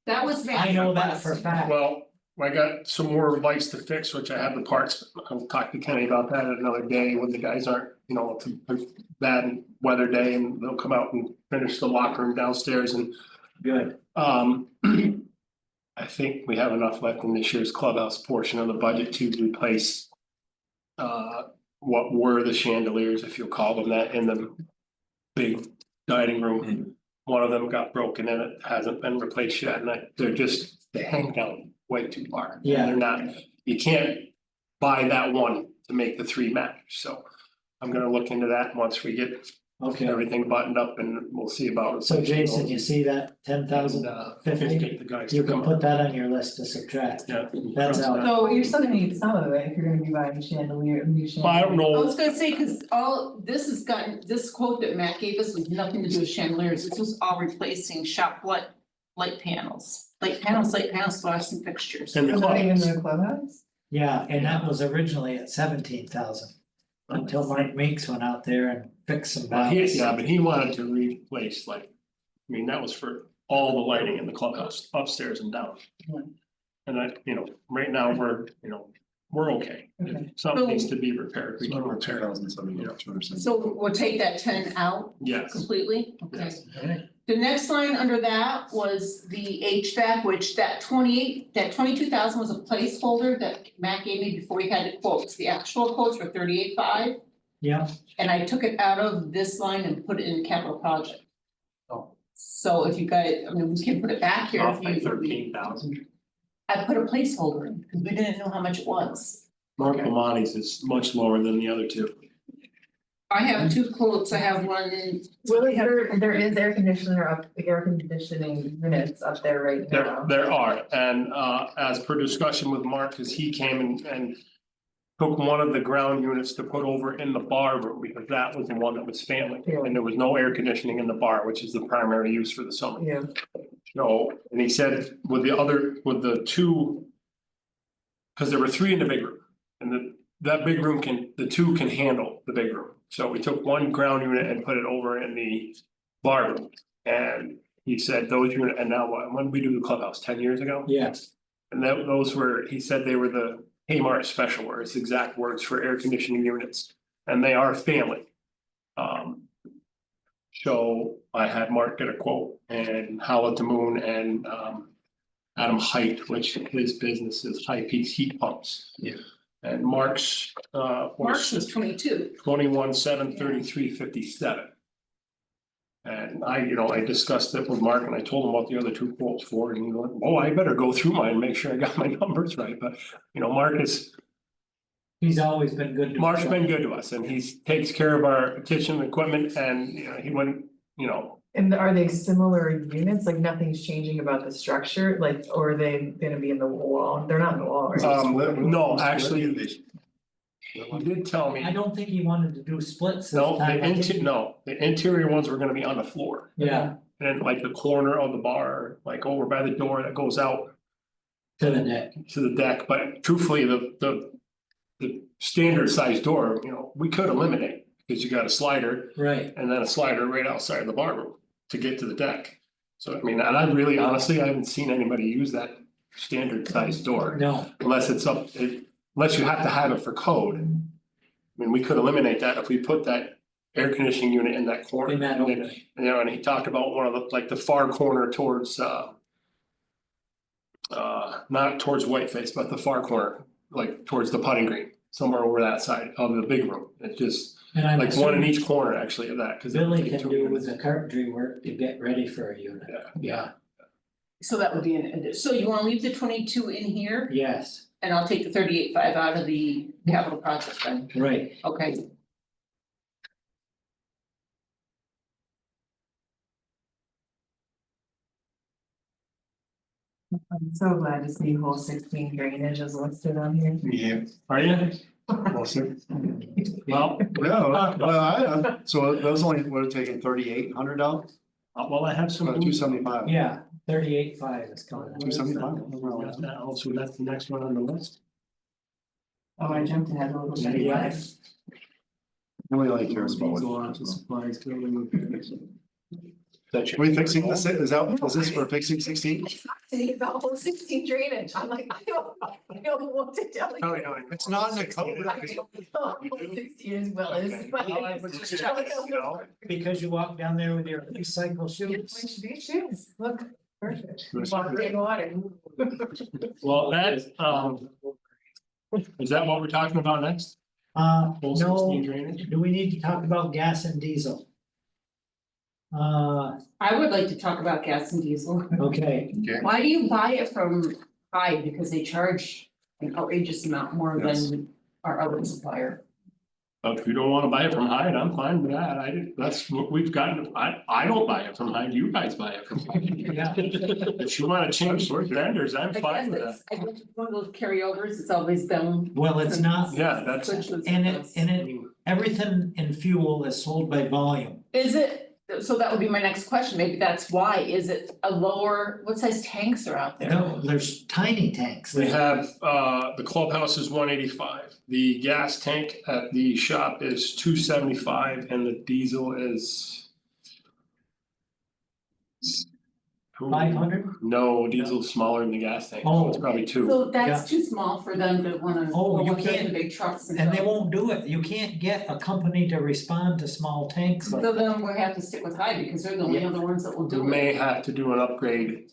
H: That was.
A: I know that for a fact.
D: Well, I got some more lights to fix, which I have the parts. I'll talk to Kenny about that another day when the guys aren't, you know, it's a bad weather day and they'll come out and finish the locker room downstairs and
A: Good.
D: I think we have enough left in this year's clubhouse portion of the budget to replace what were the chandeliers, if you'll call them that, in the big dining room. One of them got broken and it hasn't been replaced yet, and they hang down way too far. And
A: Yeah.
D: they're not, you can't buy that one to make the three match, so I'm gonna look into that once we get
A: Okay,
D: everything buttoned up and we'll see about.
A: so Jason, you see that 10,000?
D: And,
A: 50?
D: get the guys
A: You
D: to
A: can
D: come
A: put
D: up.
A: that on your list to subtract.
D: Yeah.
A: That's out.
C: So you're still gonna need some of it if you're gonna be buying chandelier, new chandelier.
D: Well, I don't
H: I
D: know,
H: was gonna say, cause this quote that Matt gave us was nothing to do with chandeliers, this was all replacing shop light panels. Light panels, flash and fixtures.
D: in the
C: Not even
D: clubhouse.
C: the clubhouse?
A: Yeah, and that was originally at 17,000. Until Mike Meeks went out there and fixed some valves.
D: Yeah, but he wanted to replace like, I mean, that was for all the lighting in the clubhouse upstairs and down. And you know, right now, we're okay.
C: Okay.
D: If something needs to be repaired, we can repair it.
B: 2,700.
H: So we'll take that 10 out
D: Yes,
H: completely, okay.
D: yes.
H: The next line under that was the HVAC, which that 22,000 was a placeholder that Matt gave me before he had the quotes. The actual quotes were 38.5,
A: Yeah,
H: and I took it out of this line and put it in capital project.
D: Oh.
H: So if you guys, I mean, we can put it back here
D: Off
H: if
D: by
H: you.
D: 13,000.
H: I put a placeholder in, because we didn't know how much it was.
D: Mark Lamani's is much lower than the other two.
H: I have two quotes, I have one in.
C: Willie, there is air conditioning units up there right now.
D: There are, and as per discussion with Mark, cause he came and took one of the ground units to put over in the bar room, because that was the one that was failing.
C: Yeah.
D: And there was no air conditioning in the bar, which is the primary use for the summer.
C: Yeah,
D: So, and he said with the two. Cause there were three in the big room, and that big room the two can handle the big room. So we took one ground unit and put it over in the bar room. And he said those unit, and now when did we do the clubhouse, 10 years ago?
A: yes.
D: And those were, he said they were the Kmart special, or his exact words, for air conditioning units, and they are failing. So I had Mark get a quote, and Howl at the Moon and Adam Height, which his business is High Peak Heat Pumps.
F: Yeah.
D: And Mark's
H: March was
D: was
H: 22.
D: 21,733.57. And I discussed it with Mark and I told him what the other two quotes for, and he went, oh, I better go through mine and make sure I got my numbers right, but
A: He's always been good. to
D: Mark's
A: us.
D: been good to us, and he takes care of our kitchen equipment, and he wouldn't,
C: and are they similar units, like nothing's changing about the structure, like, or are they gonna be in the wall? They're not in the wall, right?
D: no, actually, he did tell me.
A: I don't think he wanted to do splits this
D: No,
A: time. I think-
D: the interior ones were gonna be on the floor,
A: Yeah,
D: and like the corner of the bar, like over by the door that goes out
A: to the deck.
D: to the deck, but truthfully, the standard size door, we could eliminate, because you got a slider
A: Right,
D: and then a slider right outside of the bar room to get to the deck. So I mean, and I really honestly, I haven't seen anybody use that standard size door
A: no,
D: unless unless you have to have it for code. I mean, we could eliminate that if we put that air conditioning unit in that corner.
A: In that
D: And then,
A: opening.
D: you know, and he talked about one of the, like the far corner towards not towards Whiteface, but the far corner, like towards the putting green, somewhere over that side of the big room. It's just
A: And I'm
D: like one in
A: assuming
D: each corner actually of that, cause. it would
A: Billy
D: take
A: can
D: two
A: do with
D: units.
A: the carpentry work to get ready for a unit.
D: Yeah.
A: Yeah,
H: So that would be so you wanna leave the 22 in here
A: yes,
H: and I'll take the 38.5 out of the capital project then,
A: right.
H: okay?
C: I'm so glad to see whole 16 drainage is listed on here.
B: Yeah.
D: Are you? Well,
B: So those only would have taken $3,800,
D: well, I have some.
B: $275.
A: Yeah, 38.5 is coming.
B: $275.
D: Also, that's the next one on the list.
C: Oh, I jumped ahead a little bit.
A: Yeah.
B: Nobody like cares about
D: Diesel,
B: what.
D: office supplies, building repairs. That
B: Are we fixing this? Is this for fixing 16?
C: Saying about whole 16 drainage, I'm like, I don't know what to tell you.
D: Oh, yeah.
B: It's not in the code.
C: I don't know what 16 as well as.
D: Okay.
C: but
D: Well, I
C: it's
D: would
C: just
D: suggest,
C: telling
D: you
C: you.
D: know,
A: Because you walk down there with your recycle
C: Get
A: shoes.
C: these shoes, look, perfect.
B: Good.
C: Water in water.
D: Well, that, is that what we're talking about next? Full 16
A: No,
D: drainage?
A: do we need to talk about gas and diesel?
H: I would like to talk about gas and diesel.
A: Okay,
H: Why do you buy it from Hyde? Because they charge an outrageous amount more
B: Yes.
H: than our other supplier.
D: But if you don't wanna buy it from Hyde, I'm fine with that. That's what we've gotten. I don't buy it from Hyde. You guys buy it from Hyde.
A: yeah,
D: If you wanna change vendors, I'm
H: I
D: fine
H: guess
D: with that.
H: it's, I guess it's one of those carryovers, it's always been.
A: well, it's not,
D: Yeah, that's.
A: everything in fuel is sold by volume.
H: Is it, so that would be my next question, maybe that's why, is it a lower, what size tanks are out there?
A: No, there's tiny tanks
D: We
A: there.
D: have, the clubhouse is 185, the gas tank at the shop is 275, and the diesel is.
A: 500?
D: No, diesel's smaller than the gas tank,
A: Oh.
D: it's probably two.
H: So that's too small for them to wanna.
A: Oh, you
H: go with the
A: can't-
H: Big trucks and
A: And they
H: stuff.
A: won't do it. You can't get a company to respond to small tanks like
H: So then we have to stick with Hyde because they're the only
A: Yeah.
H: other ones that will
D: We
H: do it.
D: may have to do an upgrade.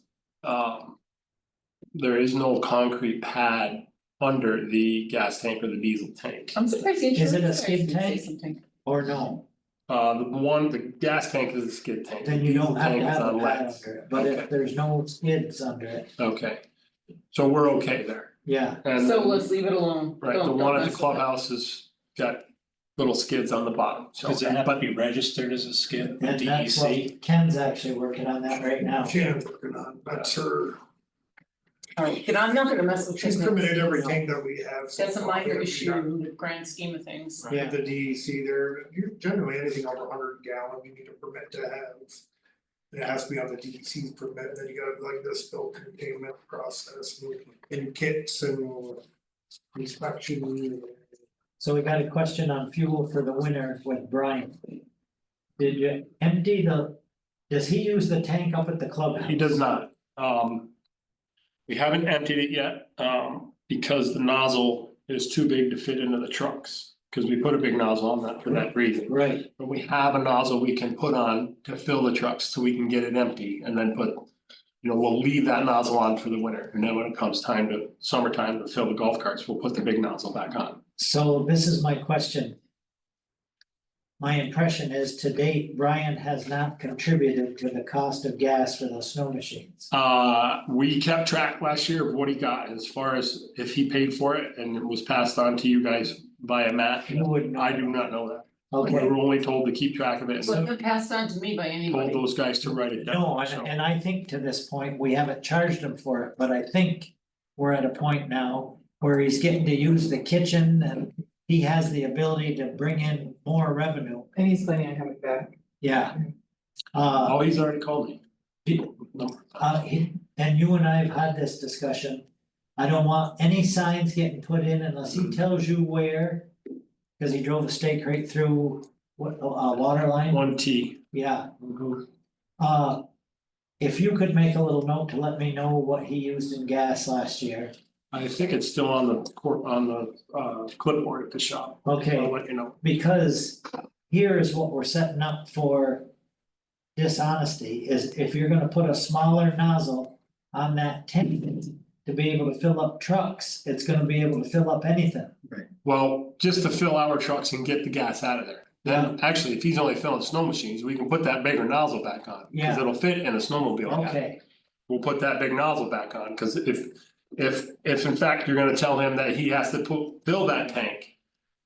D: There is no concrete pad under the gas tank or the diesel tank.
H: I'm surprised the
A: Is it a
H: insurance guy
A: skid
H: didn't say
A: tank?
H: something.
A: or no,
D: The gas tank is a skid tank.
A: then you don't
D: The
A: have to
D: diesel tank is
A: have a
D: on
A: pad
D: legs.
A: under it, but if there's no skids under it,
D: Okay, so we're okay there,
A: yeah.
D: and
H: So
D: then,
H: let's leave it alone.
D: right, the
H: Don't
D: one at
H: mess
D: the
H: with it.
D: clubhouse has got little skids on the bottom, so.
G: Does it have to be registered as a skid with
A: And that's
G: DEC?
A: what Ken's actually working on that right now.
I: Shannon's working on, that's her,
H: Alright, and I'm not gonna mess with.
I: she's
H: this.
I: permitted everything that we have. so
H: That's a
I: far.
H: minor
I: We
H: issue
I: got
H: in the grand scheme of things.
A: Yeah.
I: The DEC there, generally anything over 100 gallon, you need a permit to have. It has to be on the DEC's permit, then you got like the spill containment process and kits and inspection.
A: So we got a question on fuel for the winter with Brian. Did you empty does he use the tank up at the clubhouse?
D: He does not, we haven't emptied it yet, because the nozzle is too big to fit into the trucks. Cause we put a big nozzle on that for that reason,
A: Right,
D: but we have a nozzle we can put on to fill the trucks so we can get it empty and then put. You know, we'll leave that nozzle on for the winter, and then when it comes time to summertime to fill the golf carts, we'll put the big nozzle back on.
A: so this is my question. My impression is to date, Brian has not contributed to the cost of gas for those snow machines.
D: We kept track last year of what he got as far as if he paid for it and it was passed on to you guys via Matt.
A: You wouldn't know.
D: I do not know that. We
A: Okay,
D: were only told to keep track of it
H: It
D: and
H: wasn't passed on to me by
D: told
H: anybody.
D: those guys to write it
A: no,
D: down, so.
A: and I think to this point, we haven't charged him for it, but I think we're at a point now where he's getting to use the kitchen and he has the ability to bring in more revenue,
C: And he's planning on coming back.
A: yeah.
D: Oh, he's already called me.
A: And you and I have had this discussion. I don't want any signs getting put in unless he tells you where. Cause he drove a stake right through what, water line,
D: 1T.
A: yeah. If you could make a little note to let me know what he used in gas last year,
D: I think it's still on the clipboard at the shop.
A: okay,
D: I'll let you know.
A: because. here is what we're setting up for. Dishonesty is if you're gonna put a smaller nozzle on that tank to be able to fill up trucks, it's gonna be able to fill up anything.
D: Well, just to fill our trucks and get the gas out of there. Then, actually, if he's only filling snow machines, we can put that bigger nozzle back on,
A: Yeah.
D: cause it'll fit in a snowmobile.
A: Okay,
D: We'll put that big nozzle back on, cause if in fact you're gonna tell him that he has to fill that tank.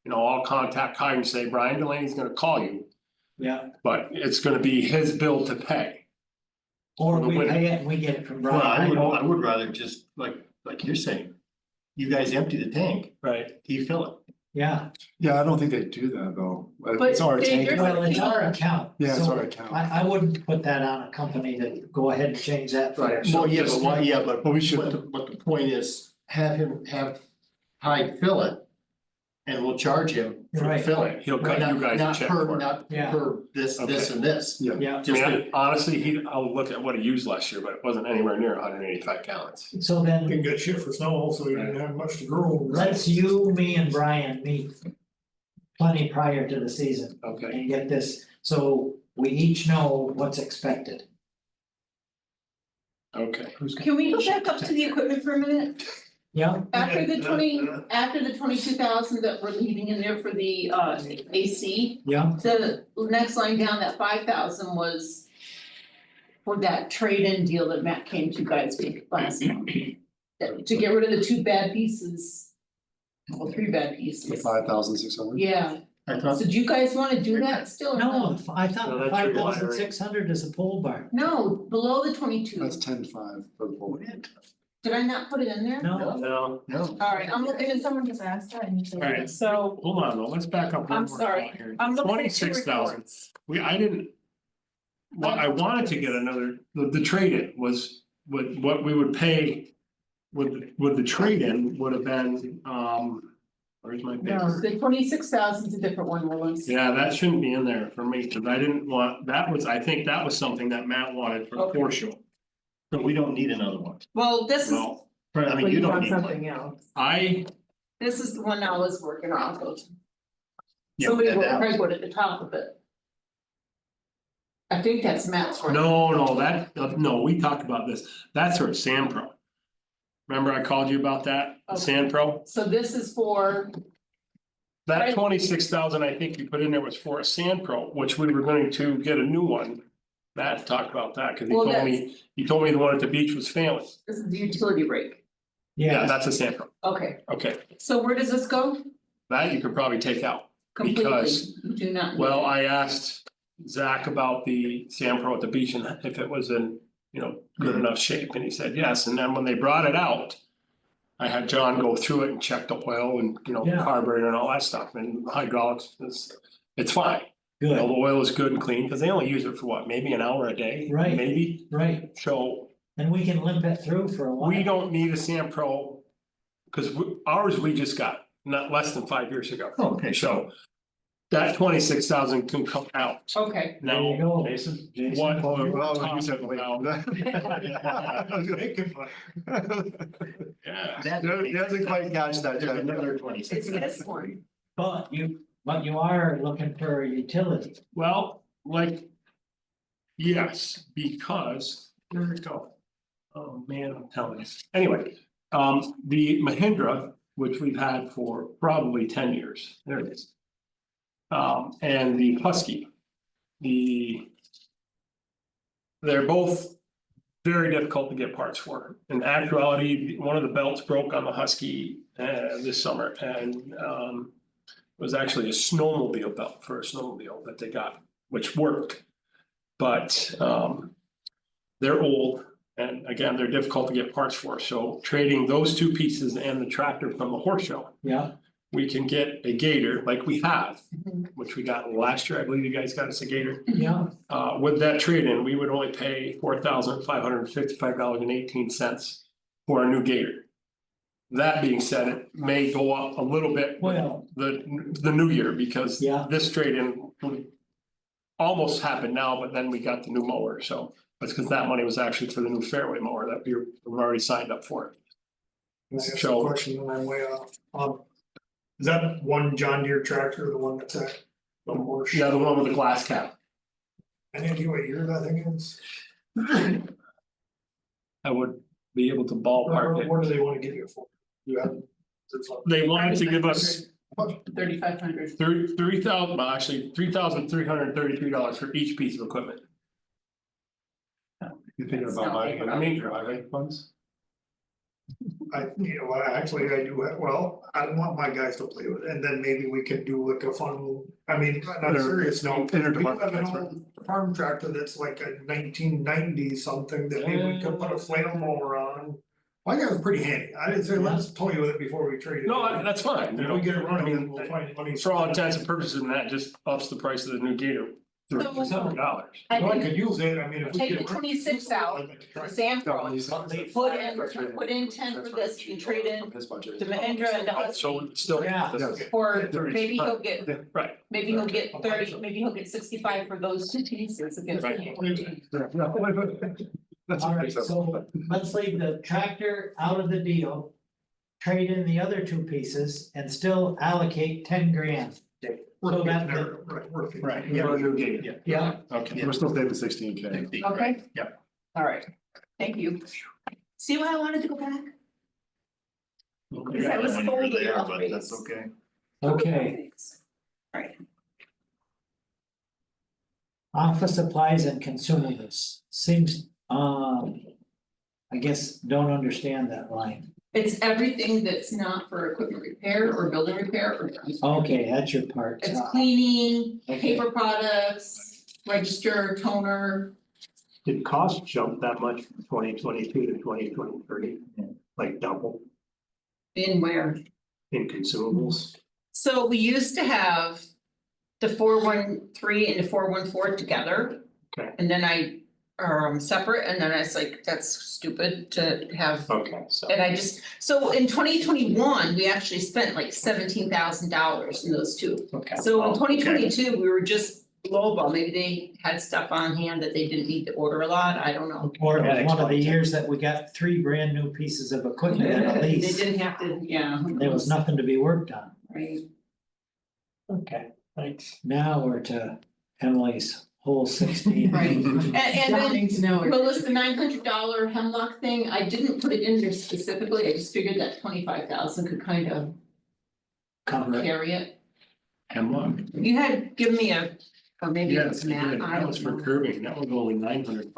D: You know, I'll contact Kyle and say, Brian Delaney's gonna call you,
A: yeah,
D: but it's gonna be his bill to pay.
A: or
D: For the
A: we
D: winter.
A: pay it and we get it from
F: Well,
A: Brian.
F: I would rather just, like you're saying, you guys empty the tank,
D: Right.
F: he fill it.
A: Yeah,
B: Yeah, I don't think they do that though.
H: But
B: It's our
H: they-
B: tank.
H: they're-
A: well, it's our account.
B: Yeah, it's
A: so
B: our account.
A: I wouldn't put that on a company to go ahead and change that for
F: Well, yeah,
A: ourselves.
F: but why, yeah, but
B: But we should-
F: but the point is, have Hyde fill it. And we'll charge him for
A: Right.
F: filling.
D: He'll cut you guys a
F: Not
D: check
F: per,
D: for it.
F: not
A: Yeah.
F: per this and this.
B: Yeah.
A: Yeah,
D: I
F: Just
D: mean, honestly, I'll look at what he used last year, but it wasn't anywhere near 185 gallons.
A: so
I: You
A: then
I: can get shit for snow, so you didn't have much to grow.
A: let's you, me and Brian meet plenty prior to the season
D: Okay.
A: and get this, so we each know what's expected.
D: Okay.
H: Can we go back up to the equipment for a minute?
A: Yeah,
H: After the 22,000 that we're leaving in there for the AC,
A: yeah,
H: the next line down, that 5,000 was for that trade-in deal that Matt came to guys with last month. To get rid of the 2 bad pieces, well, 3 bad pieces.
B: 5,600.
H: Yeah,
F: I thought,
H: so do you guys wanna do that still or
A: no,
H: no?
A: I thought
D: No, that's
A: five
D: your
A: thousand
D: wiring.
A: 600 is a pole barn.
H: No, below the 22.
B: That's 10,500 for the pole.
H: Did I not put it in there?
A: No,
D: No,
F: no,
H: Alright, I'm looking at
C: Someone just asked that and you said.
D: Alright.
H: so
D: hold on, though, let's back up one
H: I'm
D: more
H: sorry.
D: spot here.
H: I'm looking at
D: 26,000.
H: 2 reports.
D: I didn't. Well, I wanted to get another, the trade-in was, what we would pay. With the trade-in would have been, where's my paper?
H: No, the 26,000 is a different one, Rollins.
D: Yeah, that shouldn't be in there for me, cause I didn't want, I think that was something that Matt wanted for the
H: Okay.
D: core show.
F: but we don't need another one.
H: Well, this is,
D: Well,
F: I
C: Well,
F: mean, you
C: you
F: don't
C: want
F: need one.
C: something else.
H: this is the one I was working on, so.
F: Yeah,
H: Somebody
F: and
H: wrote
F: that-
H: Craigwood at the top of it. I think that's Matt's work.
D: no, we talked about this, that's for Sand Pro. Remember I called you about that, the
H: Okay.
D: Sand Pro?
H: So this is for,
D: That
H: Right.
D: 26,000 I think you put in there was for a Sand Pro, which we were going to get a new one. Matt talked about that, cause
H: Well,
D: he told me the one at the beach was failing.
H: this is the utility rate.
D: Yeah,
A: yeah,
D: that's a Sand Pro,
H: Okay,
D: okay,
H: so where does this go?
D: that you could probably take out.
H: Completely,
D: Because-
H: you do not. need
D: Well,
H: it.
D: I asked Zach about the Sand Pro at the beach and if it was in, good enough shape, and he said yes, and then when they brought it out. I had John go through it and check the oil and,
A: Yeah.
D: carburetor and all that stuff, and hydraulics, it's fine. The
A: good,
D: oil is good and clean, cause they only use it for what, maybe an hour a day?
A: Right.
D: Maybe,
A: right,
D: so
A: and we can limp it through for a while.
D: we don't need a Sand Pro. Cause ours we just got, not less than 5 years ago.
F: Oh, okay,
D: So. That 26,000 can come out.
H: Okay,
A: There you
D: Now,
A: go.
B: Jason?
D: what
B: Oh,
D: we're
B: well, you
D: talking
B: said wait.
D: about,
I: Making money.
D: yeah.
B: He doesn't quite catch that,
F: There's
B: Jeff.
F: another 26.
H: it's this one.
A: But you are looking for a utility.
D: Well, like. Yes, because, where'd it go? Oh, man, I'm telling you. Anyway, the Mahindra, which we've had for probably 10 years, there it is. And the Husky. They're both very difficult to get parts for. In actuality, one of the belts broke on the Husky this summer and it was actually a snowmobile belt for a snowmobile that they got, which worked. But they're old and again, they're difficult to get parts for. So trading those 2 pieces and the tractor from the horse show,
A: Yeah,
D: we can get a Gator like we have,
H: Mhm.
D: which we got last year. I believe you guys got us a Gator.
A: yeah,
D: With that trade-in, we would only pay $4,555.18 for a new Gator. That being said, it may go up a little bit with
A: well,
D: the new year because
A: Yeah.
D: this trade-in would almost happen now, but then we got the new mower, so that's because that money was actually for the new fairway mower that we've already signed up for.
I: Can I ask
D: So-
I: a question when I'm way off? Is that one John Deere tractor, the one that's at
D: Yeah, the one with the glass cap.
I: Any idea what year that thing is?
D: I would be able to ballpark it.
I: What do they wanna give you for? You have.
D: They wanted to give us
H: 3,500.
D: 3,000, well, actually, $3,333 for each piece of equipment.
B: You thinking
H: That's
B: about
H: not
B: buying
H: bad.
B: it out of your highway funds?
I: Actually, I do, well, I want my guys to play with it, and then maybe we could do like a fun, I mean, on a serious note. We do have an old farm tractor that's like a 1990 something that maybe we could put a flail mower on. My guy's pretty handy, I didn't say let's toy with it before we trade it.
D: No, that's fine, you
I: If
D: know,
I: we get it
D: I
I: running, then
D: mean,
I: we'll find money.
D: for all intents and purposes, and that just ups the price of the new gator. $300.
H: I
I: Well, I
H: think
I: could use it, I mean, if we
H: Take
I: get
H: the
I: it running,
H: 26 out,
I: I'd like to try
H: the
I: it.
H: Sam
B: No,
H: Pro,
B: when he's not-
H: put in 10 for this, you can trade in
B: His budget.
H: to Mahindra and the
D: So it's still.
A: Yeah.
H: or
D: Yeah.
H: maybe he'll get,
D: Right.
H: maybe he'll get 30, maybe he'll get 65 for those two pieces against.
B: That's
A: Alright, so let's leave the tractor out of the deal. Trade in the other two pieces and still allocate 10 grand.
I: We're
A: So
I: getting
A: that-
I: there, right, we're getting
D: Right,
I: there.
D: for a new gator.
A: Yeah,
D: Okay.
B: We're still saving 16K.
H: Okay.
D: Yep.
H: All right, thank you. See why I wanted to go back? Because I was holding
F: Yeah,
H: off
F: but
H: base.
F: that's okay.
A: okay.
H: Alright,
A: Office supplies and consumables seems, I guess, don't understand that line.
E: It's everything that's not for equipment repair or building repair or.
A: Okay, that's your part.
E: It's cleaning,
A: Okay.
E: paper products, register, toner.
G: Did cost jump that much from 2022 to 2023? Like double
E: In where?
G: in consumables?
E: So we used to have the 413 and the 414 together.
G: Okay.
E: And then I separate, and then I was like, that's stupid to have.
G: Okay, so.
E: And I just, so in 2021, we actually spent like $17,000 in those two.
G: Okay.
E: So in
G: Oh, okay.
E: 2022, we were just lowball, maybe they had stuff on hand that they didn't need to order a lot, I don't know.
A: Or it
G: That
A: was one of the
G: explains it.
A: years that we got 3 brand new pieces of equipment at a
E: They
A: lease.
E: didn't have to, yeah. who
A: There was
E: knows,
A: nothing to be worked on.
E: Right,
G: Okay, thanks.
A: Now we're to Emily's whole 16.
E: right, and then
C: Starting to know.
E: Melissa, the $900 Hemlock thing, I didn't put it in there specifically, I just figured that 25,000 could kind of
A: Cover it.
E: carry it.
D: Hemlock.
E: You had given me or maybe it
D: Yes,
E: was
D: it
E: Matt,
D: did.
E: I
D: That
E: don't
D: was for
E: know.
D: curbing, that was only 900.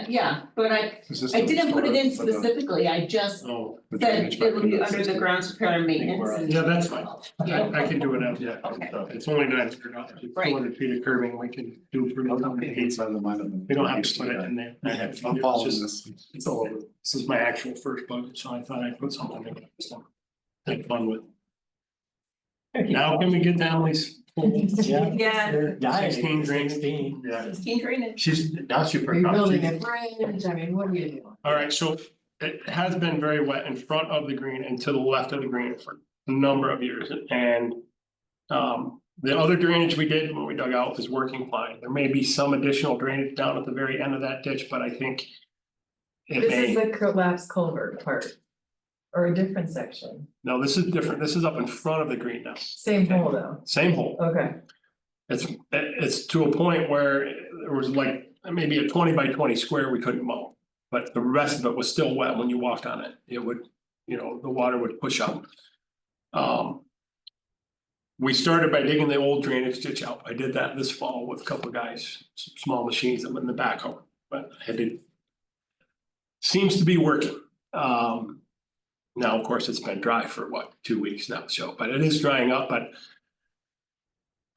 E: Yeah, but I didn't put it in specifically, I just
D: Oh,
E: said it would be under the grounds repair and maintenance and.
D: yeah, that's fine.
E: Yeah.
D: I can do it out, yeah.
E: Okay.
D: It's only $900.
E: Right.
D: 200 feet of curbing, we can do for no
B: It's on the mind of them.
D: We don't have to put it in there. I have to.
B: I'm following
D: It's
B: this.
D: just- It's all over. This is my actual first budget, so I thought I'd put something in there. So have fun with. Now can we get down these?
A: Yeah.
E: Yeah,
D: 16 drainage.
A: 16.
D: Yeah.
E: 16 drainage.
F: She's now super.
C: Rebuilding a bridge, I mean, what are you doing?
D: All right, so it has been very wet in front of the green and to the left of the green for a number of years and. The other drainage we did when we dug out is working fine. There may be some additional drainage down at the very end of that ditch, but I think. It
C: This
D: may,
C: is the collapsed culvert part. Or a different section,
D: no, this is different. This is up in front of the green now.
C: same hole though,
D: Same hole.
C: okay.
D: It's to a point where there was like maybe a 20 by 20 square we couldn't mow. But the rest of it was still wet when you walked on it. It would, you know, the water would push up. We started by digging the old drainage ditch out. I did that this fall with a couple of guys, some small machines in the backhoe, but I did. Seems to be working. Now, of course, it's been dry for what, 2 weeks now, so, but it is drying up, but.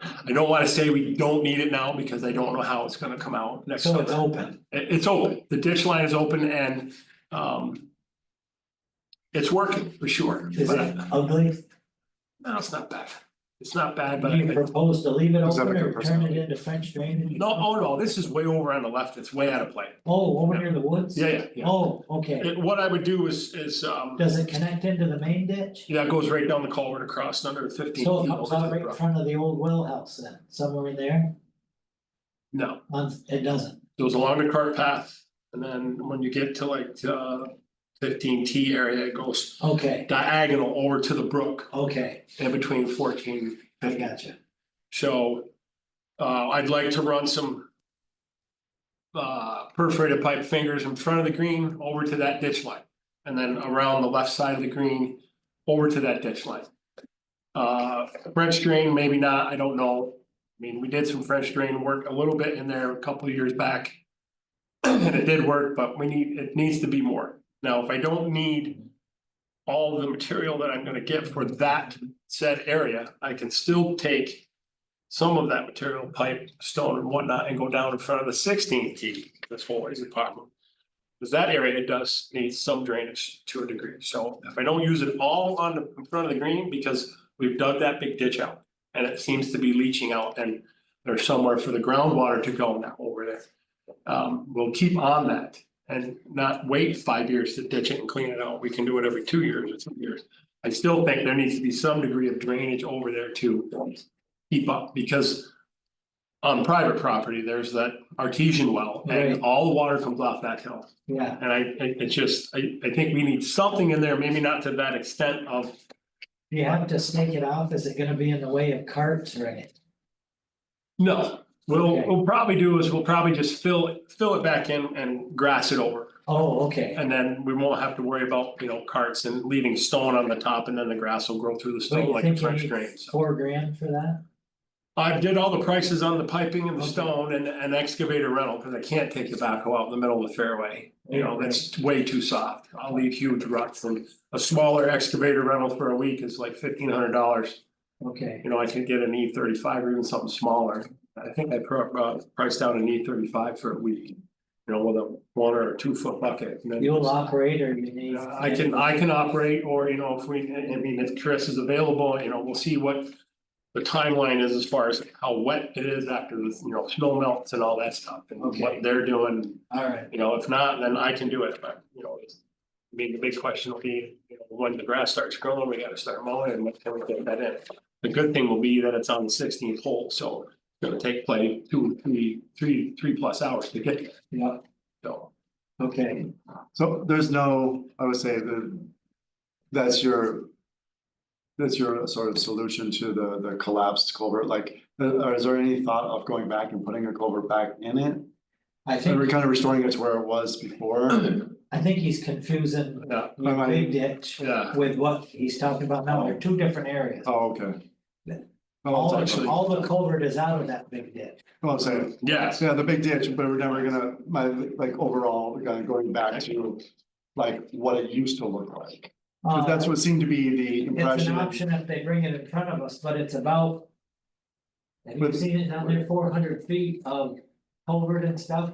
D: I don't wanna say we don't need it now because I don't know how it's gonna come out next
A: So
D: summer.
A: it's open.
D: It's open, the ditch line is open and it's working for sure.
A: Is
D: but-
A: it ugly?
D: No, it's not bad. It's not bad, but
A: Do you propose to leave it
B: Does that
A: open
B: make a
A: or turn it
B: personality?
A: into French drainage?
D: no, oh no, this is way over on the left. It's way out of play.
A: Oh, over near the woods?
D: Yeah.
A: Oh, okay.
D: What I would do is
A: Does it connect into the main ditch?
D: yeah, it goes right down the culvert across under 15
A: So it
D: feet
A: comes
D: over to
A: out
D: the
A: right in
D: brook.
A: front of the old well house then, somewhere in there?
D: No,
A: It doesn't.
D: it goes along the cart path and then when you get to like 15T area, it goes
A: Okay,
D: diagonal over to the brook
A: okay,
D: in between 14.
A: I gotcha.
D: So I'd like to run some perforated pipe fingers in front of the green over to that ditch line. And then around the left side of the green over to that ditch line. French drain, maybe not, I don't know. I mean, we did some French drain work a little bit in there a couple of years back. And it did work, but it needs to be more. Now, if I don't need all of the material that I'm gonna get for that said area, I can still take some of that material, pipe, stone and whatnot, and go down in front of the 16 this whole is a problem. Because that area does need some drainage to a degree, so if I don't use it all in front of the green, because we've dug that big ditch out. And it seems to be leaching out, and there's somewhere for the groundwater to go now over there. We'll keep on that and not wait 5 years to ditch it and clean it out, we can do it every 2 years or 3 years. I still think there needs to be some degree of drainage over there to keep up, because on private property, there's that artesian well, and
A: Right.
D: all the water comes off that hill.
A: Yeah,
D: And I think we need something in there, maybe not to that extent of,
A: you have to snake it off, is it gonna be in the way of carts or anything?
D: no.
A: Okay.
D: We'll probably do is we'll probably just fill it back in and grass it over.
A: Oh, okay,
D: And then we won't have to worry about, carts and leaving stone on the top, and then the grass will grow through the
A: so
D: stone
A: you
D: like a
A: think you
D: French
A: need
D: drain, so.
A: $4,000 for that?
D: I did all the prices on the piping and the
A: Okay.
D: stone and an excavator rental, cause I can't take the backhoe out in the middle of the fairway. That's way too soft. I'll leave huge ruts, and a smaller excavator rental for a week is like $1,500.
A: Okay,
D: I could get an E35 or even something smaller. I think I priced out an E35 for a week. With a 1 or 2 foot bucket. And then
A: you'll operate or you need?
D: I can operate, or if Chris is available, we'll see what the timeline is as far as how wet it is after the, snow melts and all that stuff and
A: Okay.
D: what they're doing.
A: Alright,
D: If not, then I can do it, but, the big question will be, when the grass starts growing, we gotta start mowing, and when can we get that in? The good thing will be that it's on the 16th hole, so it's gonna take play 2, 3 plus hours to get there,
A: yeah,
D: so.
A: okay,
B: So there's no, I would say that's your. That's your sort of solution to the collapsed culvert, like, or is there any thought of going back and putting a culvert back in it?
A: I
B: So we're
A: think,
B: kind of restoring it to where it was before.
A: I think he's confusing
D: Yeah,
A: the big ditch
D: yeah,
A: with what he's talking about now, they're two different areas.
B: Oh, okay. Oh,
A: All,
B: it's actually,
A: all the culvert is out of that big ditch.
B: well, I'm saying,
D: yes,
B: yeah, the big ditch, but we're never gonna, overall, we're going back to. Like what it used to look like, 'cause that's what seemed to be the
A: It's
B: impression.
A: an option if they bring it in front of us, but it's about. Have you
B: But-
A: seen it down there, 400 feet of culvert and stuff?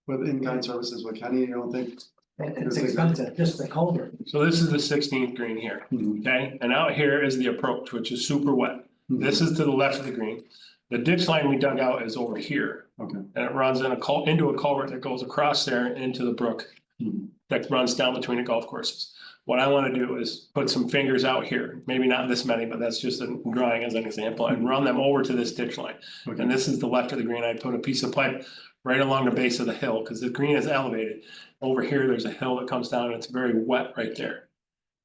B: With in-kind services with Kenny, you don't think?
A: It's expensive, just the culvert.
D: so this is the 16th green here, okay, and out here is the approach, which is super wet. This is to the left of the green. The ditch line we dug out is over here.
B: Okay.
D: And it runs into a culvert that goes across there and into the brook.
B: Mhm.
D: That runs down between the golf courses. What I wanna do is put some fingers out here, maybe not this many, but that's just a drawing as an example, and run them over to this ditch line.
B: Okay.
D: And this is the left of the green. I'd put a piece of pipe right along the base of the hill, cause the green is elevated. Over here, there's a hill that comes down and it's very wet right there.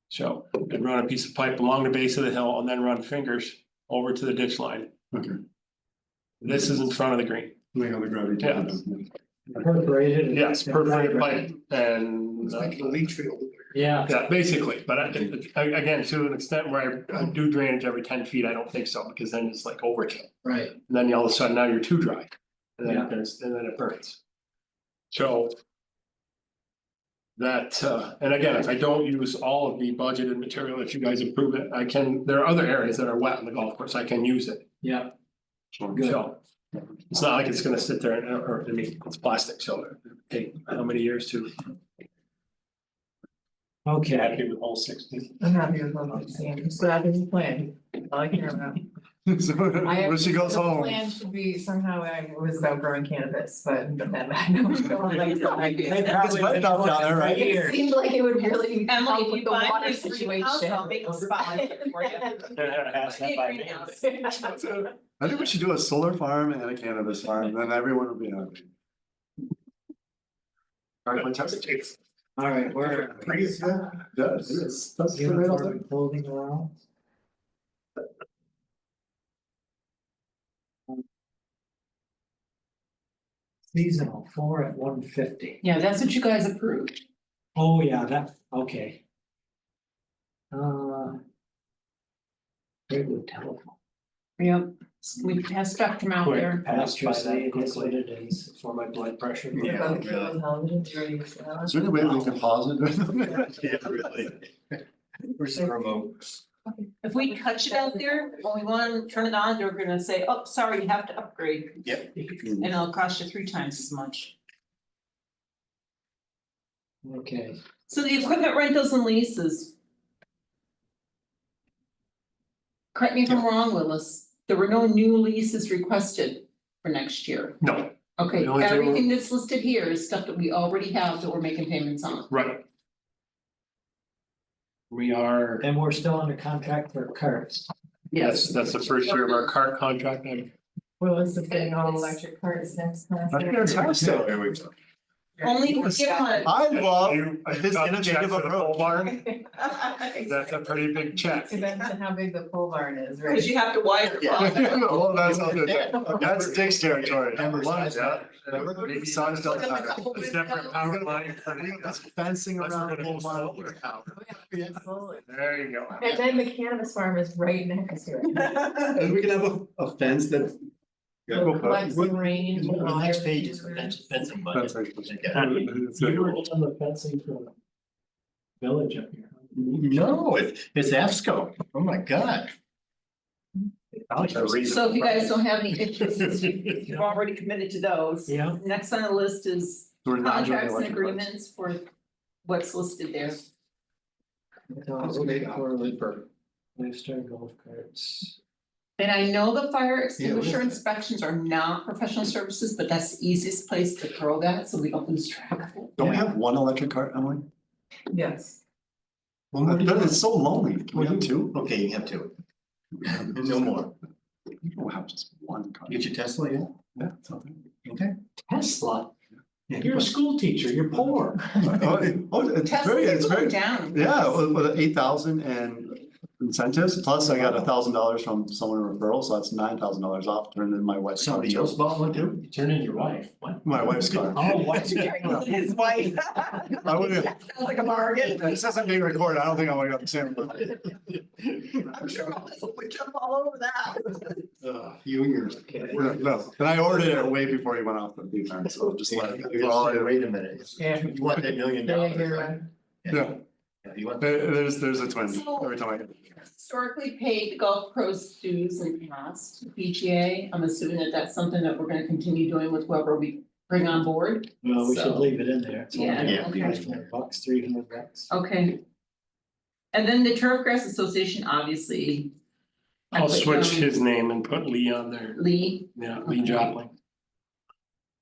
D: So I'd run a piece of pipe along the base of the hill and then run fingers over to the ditch line.
B: Okay.
D: This is in front of the green.
B: Laying on the gravity.
D: Yeah.
A: Perforated.
D: Yes, perforated pipe and,
I: It's like the leach field.
A: Yeah,
D: yeah, basically, but again, to an extent where I do drainage every 10 feet, I don't think so, because then it's like overkill.
A: right,
D: And then all of a sudden now you're too dry. And
A: Yeah.
D: then it burns. So. That, and again, if I don't use all of the budgeted material, if you guys approve it, there are other areas that are wet on the golf course, I can use it.
A: yeah,
D: So. It's not like it's gonna sit there it's plastic, so it take how many years to
A: okay,
D: happy with all 16?
C: I'm happy with what I'm seeing, I'm so happy with the plan, all I care about.
B: So when she goes
C: The
B: home,
C: plan should be somehow, it was about growing cannabis, but no.
B: It's wet enough down there, right?
C: It seemed like it would really
H: Emily,
C: help
H: if
C: with
H: you
C: the
H: buy
C: water
H: this for your
C: situation.
H: house, I'll make a spot for you.
B: I think we should do a solar farm and a cannabis farm, then everyone will be happy. All right, fantastic.
A: alright, we're.
I: Trees, yeah.
B: That's the right
A: Uniform
B: thing.
A: and clothing around. Seasonal, 4 at 150.
H: Yeah, that's what you guys approved.
A: Oh, yeah, that, okay. Regular telephone.
H: Yep, we have Spectrum out
G: Quick
H: there.
G: pass by
A: Electricity,
G: that
A: that's what
G: quickly
A: it is.
G: for my blood pressure.
C: What about the cable television, do you already use that?
B: Is there any way we can pause it?
F: Yeah, really. Where's the remote?
E: If we touch it out there, when we wanna turn it on, they're gonna say, oh, sorry, you have to upgrade.
F: Yep.
E: And it'll cost you 3 times as much.
A: Okay,
E: So the equipment rentals and leases. Correct me if I'm wrong, Willis, there were no new leases requested for next year.
D: No,
E: Okay,
D: The only thing-
E: everything that's listed here is stuff that we already have that we're making payments on.
D: right. We are,
A: and we're still under contract for carts.
D: that's the first year of our cart contract.
C: Well, it's the thing, all electric cars next time.
B: Here we go.
E: Only give them a.
B: I love
D: You-
B: his
D: got the check
B: innovative
D: for the pole
B: approach.
D: barn? That's a pretty big check.
C: Depends on how big the pole barn is, right?
E: Cause you have to wire it.
F: Yeah.
B: Well, that's all good. That's Dick's territory.
F: Remember,
B: Maybe songs don't matter.
D: A separate power line for
B: That's
D: the.
B: fencing
D: Let's
B: around
D: look
B: the
D: at
B: whole
D: the
B: mile.
C: Yeah, absolutely.
D: There you go.
C: And then the cannabis farm is right next to it.
F: And we can have a fence that.
C: Will collect some rain.
F: The next
C: water.
F: page is the fencing budget.
A: You were on the fencing for the village up here.
F: No, it's AFSCO. Oh my God.
E: So if you guys don't have any issues, you've already committed to those.
A: Yeah.
E: Next on the list is
B: We're not doing
E: contracts and
B: electric carts.
E: agreements for what's listed there.
A: For lifestyle golf carts.
E: And I know the fire extinguisher
F: Yeah, what is it?
E: inspections are not professional services, but that's the easiest place to throw that, so we don't lose track of it.
B: Don't we have one electric cart, Emily?
C: Yes.
F: Well,
B: It's so lonely. Can we have two?
F: Okay, you can have two. No more.
B: You don't have just one cart.
F: You get your Tesla, yeah?
B: Yeah, something.
F: Okay.
A: Tesla,
F: Yeah.
A: you're a school teacher, you're poor.
B: It's very,
E: Tesla's
B: it's very,
E: going down.
B: yeah, with 8,000 and incentives, plus I got $1,000 from someone in referral, so that's $9,000 off, turned in my wife's car.
F: Somebody else bought one too?
G: You turn in your wife, what?
B: My wife's car.
A: Oh, what's
E: His wife.
B: I wouldn't,
E: Sounds like a bargain.
B: this isn't being recorded, I don't think I would have the same.
E: I'm sure we jump all over that.
F: You and yours.
B: No, and I ordered it way before he went off the deep end, so just like.
F: Wait a minute.
C: Yeah.
F: You want that $1 million,
C: Yeah, you're
F: right?
C: right.
B: Yeah,
F: You want.
B: there's a twin every time I get.
E: Historically paid golf pros dues and past PGA, I'm assuming that that's something that we're gonna continue doing with whoever we bring on board.
A: Well, we should
E: So-
A: leave it in there. It's only
E: Yeah,
F: okay.
A: $500, $300.
E: Okay. And then the Turf Grass Association, obviously. I
D: I'll
E: put
D: switch
E: down
D: his name and put Lee on there.
E: Lee,
D: Yeah, Lee Jopling.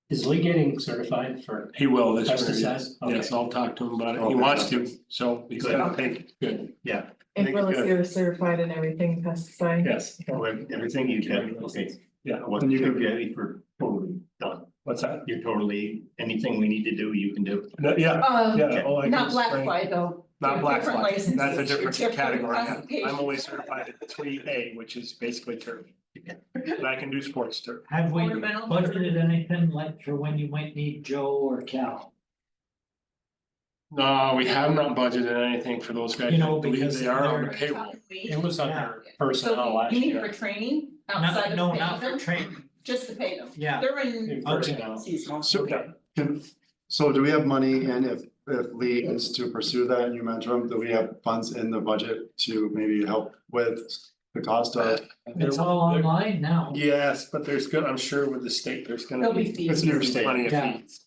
G: Is Lee getting certified for
D: He will this year.
G: pesticide?
D: Yes, I'll talk to him about it. He
B: Okay.
D: wants to, so he's gonna take,
G: Good,
C: And
D: Make it
C: Willis,
D: good.
C: you're certified in everything pesticide?
D: yes,
F: Everything you can, okay.
D: yeah.
F: What you can get, we're totally done.
D: What's that?
F: You're totally, anything we need to do, you can do.
D: No, yeah, yeah. all I can
E: not
D: is
E: black
D: train-
E: fly though.
D: Not
E: They're
D: black
E: different
D: fly,
E: licenses,
D: that's a
E: they're
D: different
E: different
D: category. I'm
E: classifications.
D: only certified at 3A, which is basically turf. But I can do sports turf.
A: Have we
E: Ornamental.
A: budgeted anything like for when you might need Joe or Cal?
D: No, we have not budgeted anything for those guys.
A: You know,
D: I believe
A: because
D: they are on the
A: they're-
D: payroll.
G: it was under
E: So
G: personnel last
E: you mean for
G: year.
E: training outside
A: Not,
E: of
A: no,
E: paying
A: not for
E: them?
A: training,
E: Just to pay them.
A: yeah.
E: They're in
G: Personnel.
E: seasonal.
B: So, so do we have money in if Lee is to pursue that and you mentor him, do we have funds in the budget to maybe help with the cost of?
A: It's all online now.
D: Yes, but there's good, I'm sure with the state, there's gonna
E: There'll
D: be.
E: be fees.
B: It's New York State.
D: Plenty of
A: Yeah.
D: fees.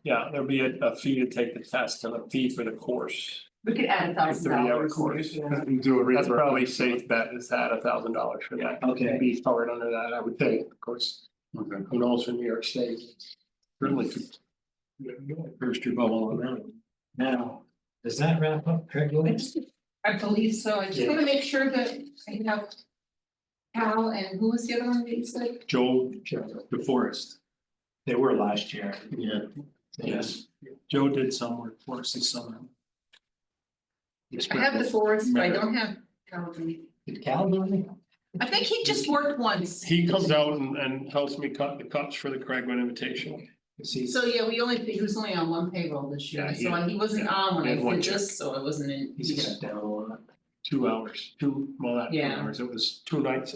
D: Yeah, there'll be a fee to take the test and a fee for the course.
E: We could add
D: $30
E: $1,000.
D: course.
B: Do a
D: That's
B: reimbursement?
D: probably safe bet is that $1,000 for that.
A: Okay.
D: Be covered under that, I would think, of course,
B: Okay.
D: who knows from New York State. Certainly could. Burst your bubble on that.
A: Now, does that wrap up Craig Williams?
E: I believe so. I just
G: Yeah.
E: wanna make sure that I have Cal and who was the other one that you said?
D: Joe, DeForest,
G: They were last year.
F: Yeah.
D: yes, Joe did some work for us this summer.
E: I have the forest, but I don't have Cal.
A: Did Cal do anything?
E: I think he just worked once.
D: He comes out and helps me cut the cuts for the Craigwood Invitational.
G: 'Cause he's-
E: So, yeah, he was only on one payroll this year,
D: Yeah,
E: so he wasn't on when
D: he had
E: I
D: one
E: did this, so I wasn't in.
G: He's cut down a lot.
D: 2 hours, not 2
E: Yeah.
D: hours, it was 2 nights,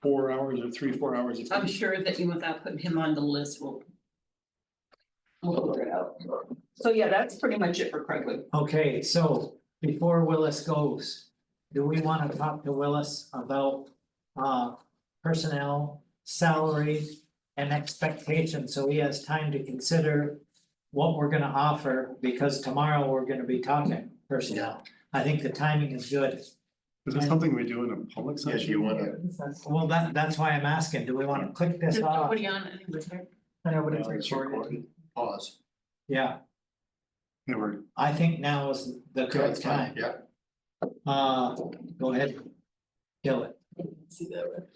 D: 4 hours or 4 hours.
E: I'm sure that you, without putting him on the list, we'll figure it out. So, yeah, that's pretty much it for Craigwood.
A: Okay, so before Willis goes, do we wanna talk to Willis about personnel, salary and expectations, so he has time to consider what we're gonna offer, because tomorrow we're gonna be talking personnel. I think the timing is good.
B: Is this something we do in a public
F: Yeah,
B: session?
F: do you wanna,
A: Well, that's why I'm asking, do we wanna click this
E: There's
A: off?
E: nobody on anyways, right?
C: I know, but
B: No,
C: it's
B: it's
C: recorded.
B: recorded.
F: pause?
A: Yeah,
B: Yeah, we're,
A: I think now is the correct time.
F: Yeah,
A: Go ahead. Kill it.
C: See that.